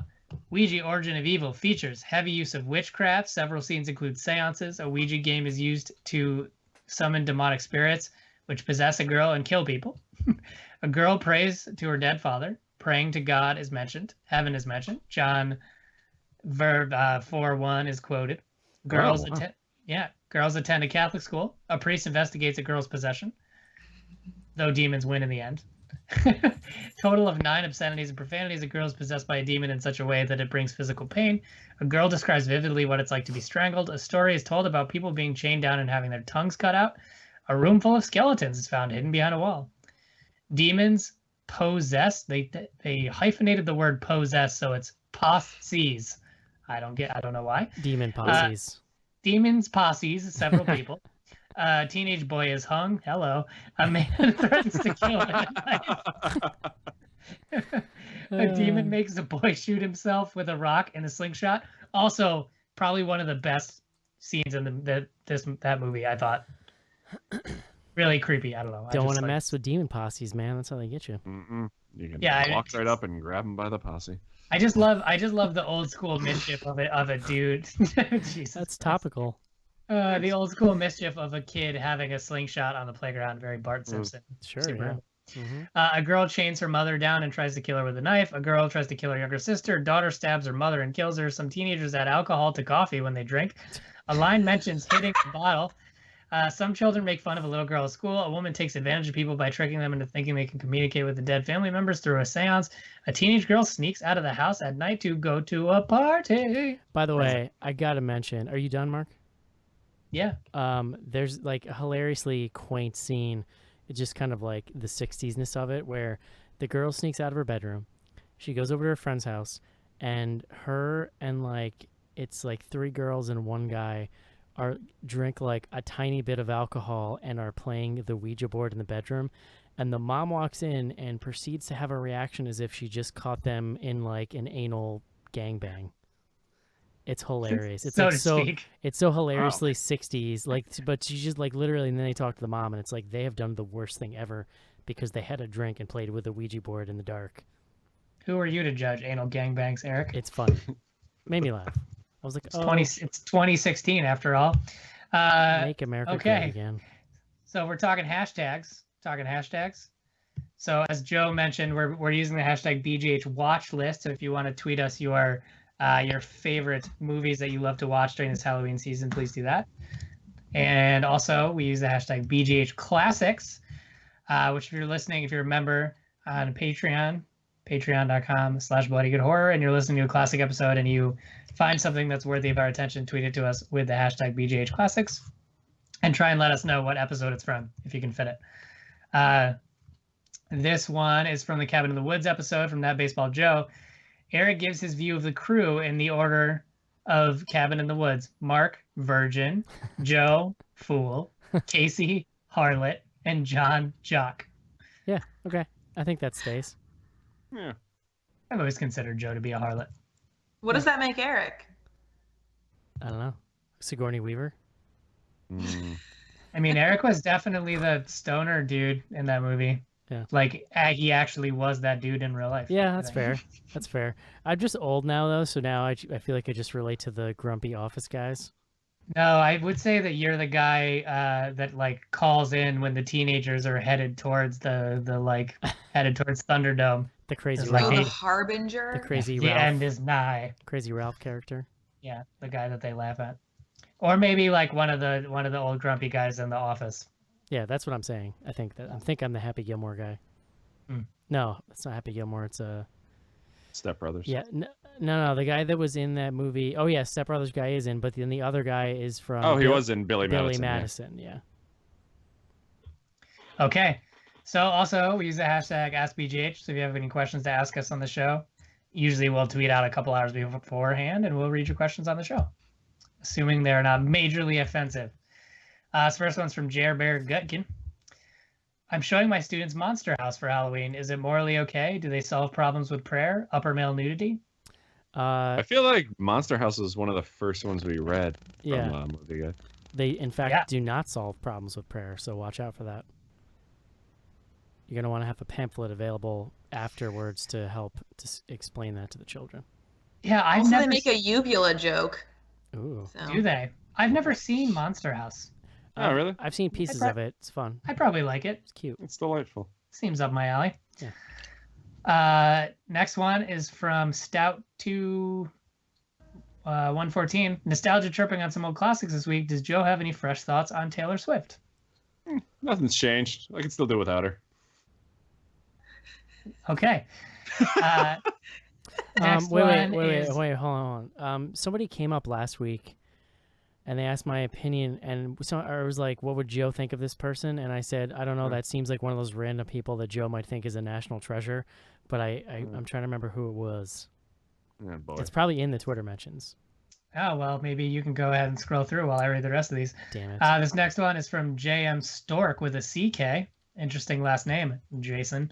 Speaker 5: Ouija Origin of Evil features heavy use of witchcraft. Several scenes include seances. A Ouija game is used to summon demonic spirits, which possess a girl and kill people. A girl prays to her dead father. Praying to God is mentioned. Heaven is mentioned. John verb 4:1 is quoted. Girls attend a Catholic school. A priest investigates a girl's possession, though demons win in the end. Total of 9 obscenities and profanities. A girl is possessed by a demon in such a way that it brings physical pain. A girl describes vividly what it's like to be strangled. A story is told about people being chained down and having their tongues cut out. A room full of skeletons is found hidden behind a wall. Demons possess. They hyphenated the word possess, so it's posses. I don't know why.
Speaker 2: Demon posses.
Speaker 5: Demons posses several people. A teenage boy is hung. Hello. A man threatens to kill with a knife. A demon makes a boy shoot himself with a rock in a slingshot. Also, probably one of the best scenes in that movie, I thought. Really creepy. I don't know.
Speaker 2: Don't want to mess with demon posses, man. That's how they get you.
Speaker 3: You can walk right up and grab him by the posse.
Speaker 5: I just love the old school mischief of a dude. Jesus.
Speaker 2: That's topical.
Speaker 5: The old school mischief of a kid having a slingshot on the playground. Very Bart Simpson.
Speaker 2: Sure.
Speaker 5: Super.
Speaker 2: Yeah.
Speaker 5: A girl chains her mother down and tries to kill her with a knife. A girl tries to kill her younger sister. Daughter stabs her mother and kills her. Some teenagers add alcohol to coffee when they drink. A line mentions hitting a bottle. Some children make fun of a little girl at school. A woman takes advantage of people by tricking them into thinking they can communicate with the dead family members through a seance. A teenage girl sneaks out of the house at night to go to a party.
Speaker 2: By the way, I gotta mention, are you done, Mark?
Speaker 5: Yeah.
Speaker 2: There's like a hilariously quaint scene. It's just kind of like the 60s-ness of it, where the girl sneaks out of her bedroom. She goes over to her friend's house, and her and like it's like 3 girls and 1 guy drink like a tiny bit of alcohol and are playing the Ouija board in the bedroom, and the mom walks in and proceeds to have a reaction as if she just caught them in like an anal gangbang. It's hilarious. It's it's so hilariously 60s, like, but she just like literally, and then they talk to the mom, and it's like they have done the worst thing ever because they had a drink and played with the Ouija board in the dark.
Speaker 5: Who are you to judge anal gangbangs, Eric?
Speaker 2: It's funny. Made me laugh. I was like,
Speaker 5: it's 2016 after all.
Speaker 2: Make America great again.
Speaker 5: So we're talking hashtags. So as Joe mentioned, we're using the hashtag BGH watch list. So if you want to tweet us your favorite movies that you love to watch during this Halloween season, please do that. And also we use the hashtag BGH classics, which if you're listening, if you're a member on Patreon, patreon.com/bloodygoodhorror, and you're listening to a classic episode and you find something that's worthy of our attention, tweet it to us with the hashtag BGH classics and try and let us know what episode it's from, if you can fit it. This one is from the Cabin in the Woods episode from That Baseball Joe. Eric gives his view of the crew in the order of Cabin in the Woods: Mark, Virgin; Joe, Fool; Casey, Harlot; and John, Jock.
Speaker 2: Yeah, okay. I think that stays.
Speaker 3: Yeah.
Speaker 5: I've always considered Joe to be a harlot.
Speaker 4: What does that make Eric?
Speaker 2: I don't know. Sigourney Weaver?
Speaker 5: I mean, Eric was definitely the stoner dude in that movie.
Speaker 2: Yeah.
Speaker 5: Like, he actually was that dude in real life.
Speaker 2: Yeah, that's fair. That's fair. I'm just old now, though, so now I feel like I just relate to the grumpy office guys.
Speaker 5: No, I would say that you're the guy that, like, calls in when the teenagers are headed towards headed towards Thunderdome.
Speaker 2: The crazy
Speaker 5: Ralph.
Speaker 4: The Harbinger?
Speaker 2: The crazy
Speaker 5: The
Speaker 2: Ralph.
Speaker 5: end is nigh.
Speaker 2: Crazy Ralph character.
Speaker 5: Yeah, the guy that they laugh at. Or maybe like one of the old grumpy guys in The Office.
Speaker 2: Yeah, that's what I'm saying. I think I'm the Happy Gilmore guy. No, it's not Happy Gilmore. It's
Speaker 3: Step Brothers.
Speaker 2: Yeah, no, the guy that was in that movie. Oh yeah, Step Brothers guy is in, but then the other guy is from.
Speaker 3: Oh, he was in Billy
Speaker 2: Madison. Yeah.
Speaker 5: Okay, so also we use the hashtag AskBGH. So if you have any questions to ask us on the show, usually we'll tweet out a couple hours beforehand, and we'll read your questions on the show, assuming they're not majorly offensive. This first one's from Jer Bear Gutkin. I'm showing my students Monster House for Halloween. Is it morally okay? Do they solve problems with prayer? Upper male nudity?
Speaker 3: I feel like Monster House was one of the first ones we read from Movie Guide.
Speaker 2: They, in fact, do not solve problems with prayer, so watch out for that. You're going to want to have a pamphlet available afterwards to help to explain that to the children.
Speaker 5: Yeah,
Speaker 4: they make a uvula joke.
Speaker 2: Ooh.
Speaker 4: So.
Speaker 5: Do they? I've never seen Monster House.
Speaker 3: Oh, really?
Speaker 2: I've seen pieces of it. It's fun.
Speaker 5: I'd probably like it.
Speaker 2: It's cute.
Speaker 3: It's delightful.
Speaker 5: Seems up my alley.
Speaker 2: Yeah.
Speaker 5: Next one is from Stout 114. Nostalgia chirping on some old classics this week. Does Joe have any fresh thoughts on Taylor Swift?
Speaker 3: Nothing's changed. I can still do without her.
Speaker 5: Okay. Next
Speaker 2: wait, hold on. Somebody came up last week and they asked my opinion, and I was like, what would Joe think of this person? And I said, I don't know, that seems like one of those random people that Joe might think is a national treasure, but I'm trying to remember who it was.
Speaker 3: Yeah, boy.
Speaker 2: It's probably in the Twitter mentions.
Speaker 5: Oh, well, maybe you can go ahead and scroll through while I read the rest of these.
Speaker 2: Damn it.
Speaker 5: This next one is from JM Stork with a CK. Interesting last name, Jason.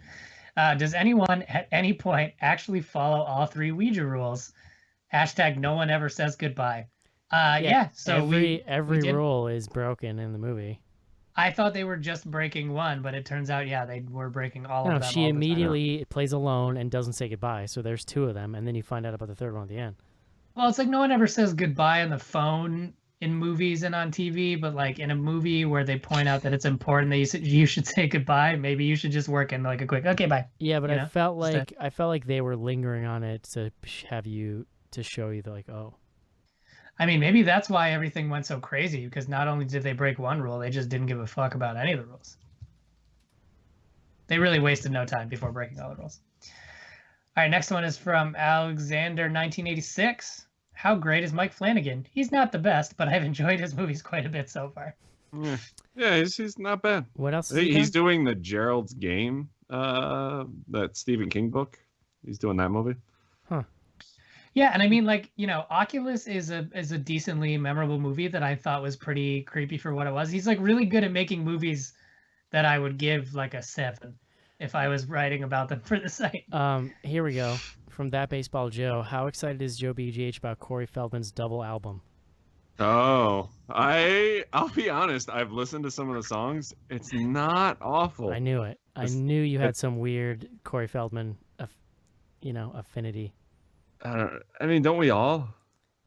Speaker 5: Does anyone at any point actually follow all 3 Ouija rules? # no one ever says goodbye. Yeah, so
Speaker 2: every
Speaker 5: we did.
Speaker 2: rule is broken in the movie.
Speaker 5: I thought they were just breaking one, but it turns out, yeah, they were breaking all of them.
Speaker 2: She immediately plays alone and doesn't say goodbye. So there's 2 of them, and then you find out about the 3rd one at the end.
Speaker 5: Well, it's like no one ever says goodbye on the phone in movies and on TV, but like in a movie where they point out that it's important that you should say goodbye, maybe you should just work in like a quick okay, bye.
Speaker 2: Yeah, but I felt like they were lingering on it to have you to show you like, oh.
Speaker 5: I mean, maybe that's why everything went so crazy, because not only did they break one rule, they just didn't give a fuck about any of the rules. They really wasted no time before breaking all the rules. All right, next one is from Alexander 1986. How great is Mike Flanagan? He's not the best, but I've enjoyed his movies quite a bit so far.
Speaker 3: Yeah, he's not bad.
Speaker 2: What else?
Speaker 3: He's doing the Gerald's Game, that Stephen King book. He's doing that movie.
Speaker 2: Huh.
Speaker 5: Yeah, and I mean, like, Oculus is a decently memorable movie that I thought was pretty creepy for what it was. He's like really good at making movies that I would give like a 7 if I was writing about them for the site.
Speaker 2: Here we go. From That Baseball Joe. How excited is Joe BGH about Corey Feldman's double album?
Speaker 3: Oh, I'll be honest. I've listened to some of the songs. It's not awful.
Speaker 2: I knew it. I knew you had some weird Corey Feldman, affinity.
Speaker 3: I mean, don't we all?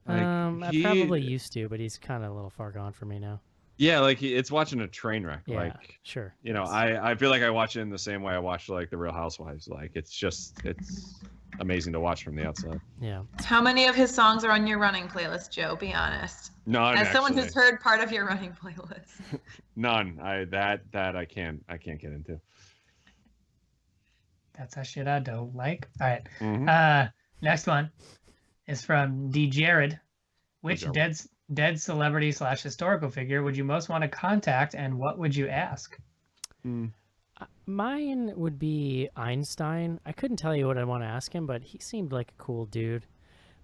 Speaker 3: Like,
Speaker 2: I probably used to, but he's kind of a little far gone for me now.
Speaker 3: Yeah, like it's watching a train wreck.
Speaker 2: Yeah,
Speaker 3: like,
Speaker 2: sure.
Speaker 3: I feel like I watch it in the same way I watch like the Real Housewives. Like it's amazing to watch from the outside.
Speaker 2: Yeah.
Speaker 4: How many of his songs are on your running playlist, Joe? Be honest.
Speaker 3: None.
Speaker 4: As someone who's heard part of your running playlist.
Speaker 3: None. That I can't get into.
Speaker 5: That's a shit I don't like. All right. Next one is from D. Jared. Which dead celebrity / historical figure would you most want to contact, and what would you ask?
Speaker 2: Mine would be Einstein. I couldn't tell you what I want to ask him, but he seemed like a cool dude.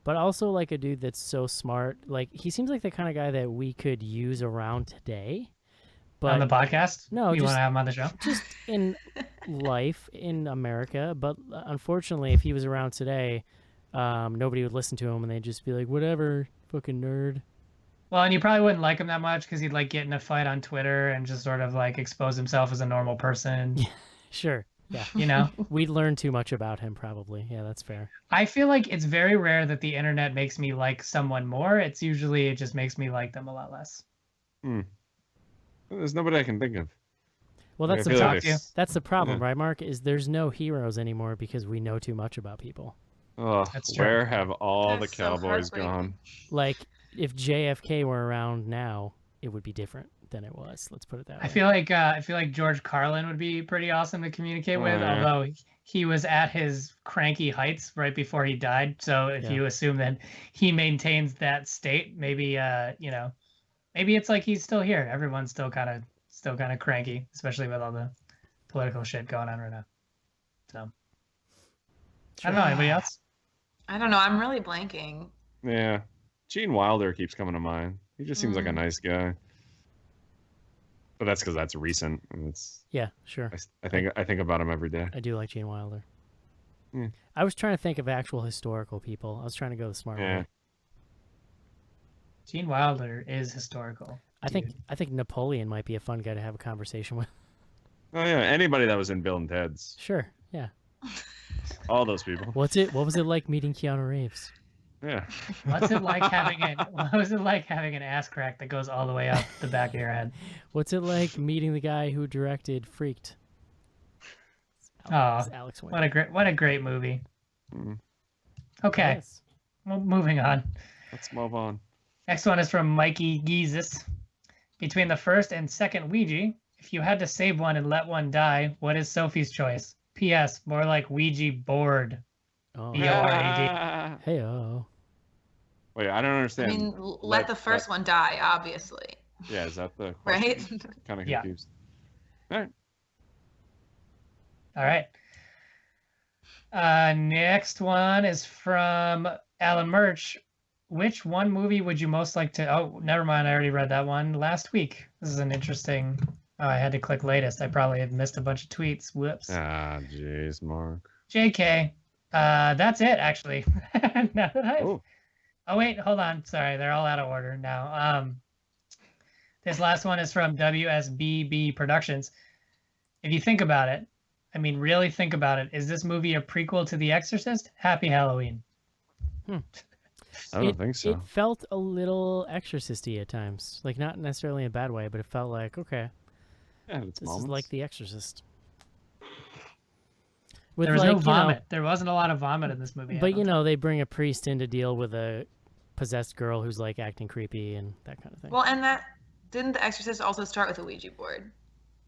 Speaker 2: But also like a dude that's so smart. Like he seems like the kind of guy that we could use around today. But
Speaker 5: on the podcast?
Speaker 2: No,
Speaker 5: you want to have him on the show?
Speaker 2: Just in life in America. But unfortunately, if he was around today, nobody would listen to him, and they'd just be like, "Whatever, fucking nerd."
Speaker 5: Well, and you probably wouldn't like him that much because he'd like get in a fight on Twitter and just sort of like expose himself as a normal person.
Speaker 2: Sure. Yeah. We'd learn too much about him probably. Yeah, that's fair.
Speaker 5: I feel like it's very rare that the internet makes me like someone more. It just makes me like them a lot less.
Speaker 3: There's nobody I can think of.
Speaker 2: Well, that's the problem, right, Mark? Is there's no heroes anymore because we know too much about people.
Speaker 3: Oh, where have all the cowboys gone?
Speaker 2: Like, if JFK were around now, it would be different than it was. Let's put it that way.
Speaker 5: I feel like George Carlin would be pretty awesome to communicate with, although he was at his cranky heights right before he died. So if you assume that he maintains that state, maybe maybe it's like he's still here. Everyone's still kind of cranky, especially with all the political shit going on right now. So I don't know. Anybody else?
Speaker 4: I don't know. I'm really blanking.
Speaker 3: Yeah. Gene Wilder keeps coming to mind. He just seems like a nice guy. But that's because that's recent. And
Speaker 2: yeah, sure.
Speaker 3: I think about him every day.
Speaker 2: I do like Gene Wilder. I was trying to think of actual historical people. I was trying to go the smart way.
Speaker 5: Gene Wilder is historical.
Speaker 2: I think Napoleon might be a fun guy to have a conversation with.
Speaker 3: Oh yeah, anybody that was in Bill and Ted's.
Speaker 2: Sure, yeah.
Speaker 3: All those people.
Speaker 2: What was it like meeting Keanu Reeves?
Speaker 3: Yeah.
Speaker 5: What was it like having an ass crack that goes all the way up the back of your head?
Speaker 2: What's it like meeting the guy who directed Freaked?
Speaker 5: Alex Winter. What a great movie. Okay. Yes. Well, moving on.
Speaker 3: Let's move on.
Speaker 5: Next one is from Mikey Geezus. Between the first and second Ouija, if you had to save one and let one die, what is Sophie's choice? P.S. More like Ouija board. B-O-R-E-D.
Speaker 2: Hey-oh.
Speaker 3: Wait, I don't understand.
Speaker 4: I mean, let the first one die, obviously.
Speaker 3: Yeah, is that the
Speaker 4: question? Right?
Speaker 3: Kind of confused.
Speaker 5: Yeah. All right. Next one is from Alan Murch. which one movie would you most like to? Oh, never mind. I already read that one last week. This is an interesting. Oh, I had to click latest. I probably had missed a bunch of tweets. Whoops.
Speaker 3: Ah, jeez, Mark.
Speaker 5: JK. That's it actually. Now that I've... Oh wait, hold on. Sorry, they're all out of order now. This last one is from WSBB Productions. If you think about it, I mean, really think about it. Is this movie a prequel to The Exorcist? Happy Halloween.
Speaker 3: I don't think so.
Speaker 2: It felt a little Exorcist-y at times. Like, not necessarily in a bad way, but it felt like, okay, this is like The Exorcist. With
Speaker 5: there was no vomit. There wasn't a lot of vomit in this movie.
Speaker 2: But, you know, they bring a priest in to deal with a possessed girl who's, like, acting creepy and that kind of thing.
Speaker 4: Well, and didn't The Exorcist also start with a Ouija board?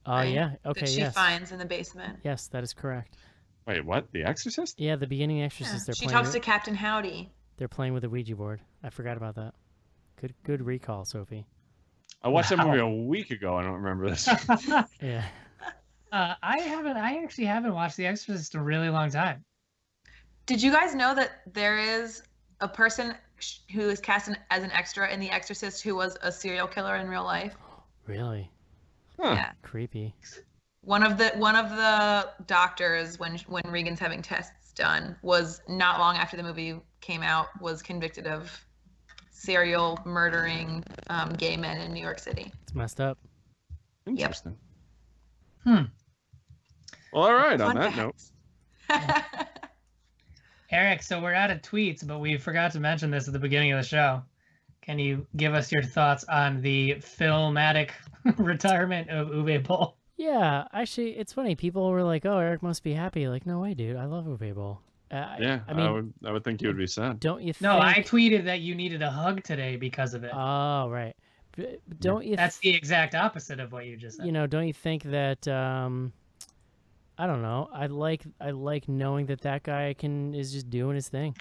Speaker 2: Oh, right? Yeah. Okay,
Speaker 4: that she finds in the basement.
Speaker 2: Yes, that is correct.
Speaker 3: Wait, what? The Exorcist?
Speaker 2: Yeah, the beginning Exorcist.
Speaker 4: Yeah. She talks to Captain Howdy.
Speaker 2: They're playing with a Ouija board. I forgot about that. Good recall, Sophie.
Speaker 3: I watched that movie a week ago. I don't remember this.
Speaker 2: Yeah.
Speaker 5: I actually haven't watched The Exorcist in a really long time.
Speaker 4: Did you guys know that there is a person who is cast as an extra in The Exorcist who was a serial killer in real life?
Speaker 2: Really?
Speaker 3: Huh.
Speaker 4: Yeah.
Speaker 2: Creepy.
Speaker 4: One of the doctors when Regan's having tests done was not long after the movie came out was convicted of serial murdering gay men in New York City.
Speaker 2: It's messed up.
Speaker 3: Interesting.
Speaker 5: Yep.
Speaker 3: Well, all right. On that note.
Speaker 5: Eric, so we're out of tweets, but we forgot to mention this at the beginning of the show. Can you give us your thoughts on the filmatic retirement of Uwe Boll?
Speaker 2: Yeah, actually, it's funny. People were like, "Oh, Eric must be happy." Like, no way, dude. I love Uwe Boll.
Speaker 3: Yeah, I mean, I would think you would be sad.
Speaker 2: Don't you think?
Speaker 5: No, I tweeted that you needed a hug today because of it.
Speaker 2: Oh, right. Don't you?
Speaker 5: That's the exact opposite of what you just said.
Speaker 2: You know, don't you think that? I don't know. I like knowing that guy is just doing his thing.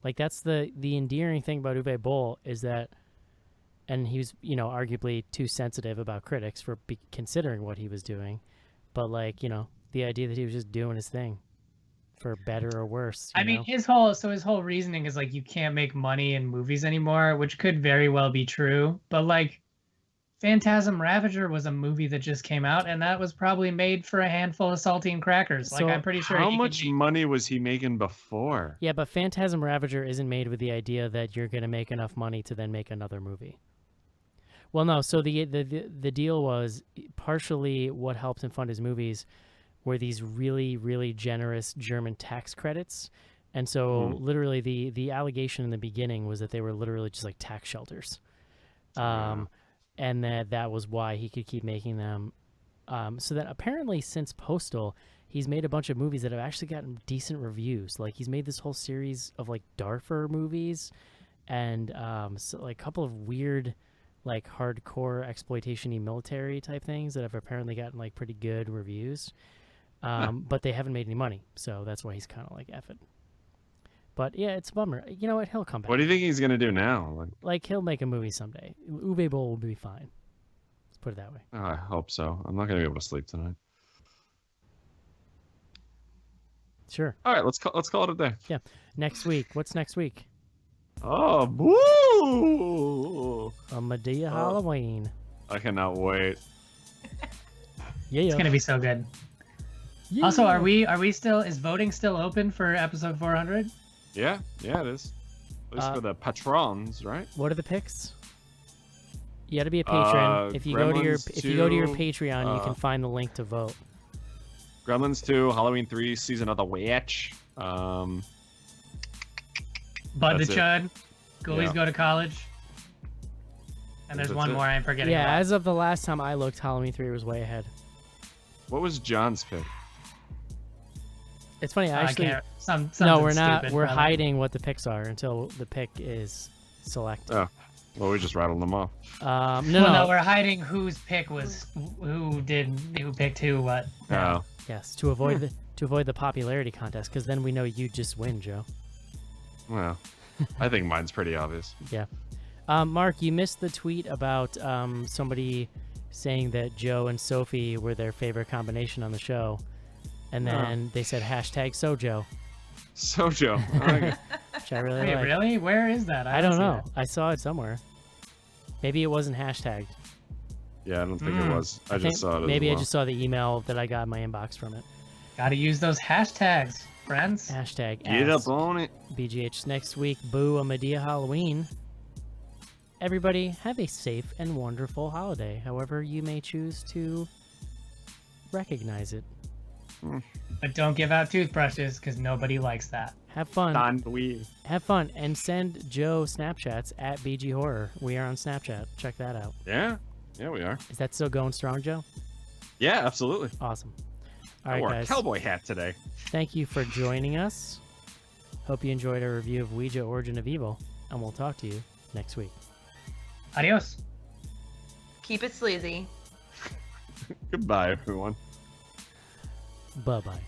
Speaker 2: Like, that's the endearing thing about Uwe Boll is that, and he was, you know, arguably too sensitive about critics for considering what he was doing, but, like, you know, the idea that he was just doing his thing, for better or worse.
Speaker 5: I mean, his whole reasoning is like you can't make money in movies anymore, which could very well be true, but like, Phantasm Ravager was a movie that just came out, and that was probably made for a handful of saltine crackers. Like, I'm pretty sure.
Speaker 3: How much money was he making before?
Speaker 2: Yeah, but Phantasm Ravager isn't made with the idea that you're going to make enough money to then make another movie. Well, no. So the deal was partially what helped him fund his movies were these really, really generous German tax credits. And so literally the allegation in the beginning was that they were literally just like tax shelters. And that was why he could keep making them. So that apparently since Postal, he's made a bunch of movies that have actually gotten decent reviews. Like, he's made this whole series of like Darfur movies and so like a couple of weird like hardcore exploitation-y military type things that have apparently gotten like pretty good reviews. But they haven't made any money. So that's why he's kind of like F it. But yeah, it's a bummer. You know what? He'll come back.
Speaker 3: What do you think he's gonna do now?
Speaker 2: Like he'll make a movie someday. Uwe Boll will be fine. Let's put it that way.
Speaker 3: Oh, I hope so. I'm not gonna be able to sleep tonight.
Speaker 2: Sure.
Speaker 3: All right, let's call it a day.
Speaker 2: Yeah. Next week. What's next week?
Speaker 3: Oh, boo!
Speaker 2: A Medea Halloween.
Speaker 3: I cannot wait.
Speaker 2: Yeah.
Speaker 5: It's gonna be so good. Yeah. Also, is voting still open for episode 400?
Speaker 3: Yeah, it is. At least for the patrons, right?
Speaker 2: What are the picks? You got to be a patron. If you go to your Patreon, you can find the link to vote.
Speaker 3: Gremlins 2, Halloween 3, Season of the Witch.
Speaker 5: Bud the Chud, Ghoulies Go to College. And there's one more I'm forgetting.
Speaker 2: Yeah,
Speaker 5: about.
Speaker 2: as of the last time I looked, Halloween 3 was way ahead.
Speaker 3: What was John's pick?
Speaker 2: It's funny, actually.
Speaker 5: No,
Speaker 2: we're not.
Speaker 5: Stupid,
Speaker 2: we're
Speaker 5: probably.
Speaker 2: hiding what the picks are until the pick is selected.
Speaker 3: Oh, well, we just rattled them off.
Speaker 2: No,
Speaker 5: we're hiding whose pick was who picked who what.
Speaker 3: Oh.
Speaker 2: Yes, to avoid the popularity contest, because then we know you just win, Joe.
Speaker 3: Well, I think mine's pretty obvious.
Speaker 2: Yeah. Mark, you missed the tweet about somebody saying that Joe and Sophie were their favorite combination on the show. And then they said hashtag Sojo.
Speaker 3: Sojo. Okay.
Speaker 2: which I really
Speaker 5: Wait,
Speaker 2: like.
Speaker 5: really? Where is that?
Speaker 2: I don't
Speaker 5: see
Speaker 2: know.
Speaker 5: that.
Speaker 2: I saw it somewhere. Maybe it wasn't hashtagged.
Speaker 3: Yeah, I don't think it was. I just saw it.
Speaker 2: Maybe
Speaker 3: as
Speaker 2: I
Speaker 3: well.
Speaker 2: just saw the email that I got in my inbox from it.
Speaker 5: Gotta use those hashtags, friends.
Speaker 2: Hashtag
Speaker 3: Get
Speaker 2: ask
Speaker 3: up on it.
Speaker 2: BGH next week. Boo a Medea Halloween. Everybody have a safe and wonderful holiday, however you may choose to recognize it.
Speaker 5: But don't give out toothbrushes because nobody likes that.
Speaker 2: Have fun.
Speaker 3: Ennui.
Speaker 2: Have fun and send Joe Snapchats at BG Horror. We are on Snapchat. Check that out.
Speaker 3: Yeah. Yeah, we are.
Speaker 2: Is that still going strong, Joe?
Speaker 3: Yeah, absolutely.
Speaker 2: Awesome. All
Speaker 3: I
Speaker 2: right,
Speaker 3: wore
Speaker 2: guys.
Speaker 3: a cowboy hat today.
Speaker 2: Thank you for joining us. Hope you enjoyed our review of Ouija Origin of Evil, and we'll talk to you next week.
Speaker 5: Adios.
Speaker 4: Keep it sleazy.
Speaker 3: Goodbye, everyone.
Speaker 2: Bye-bye.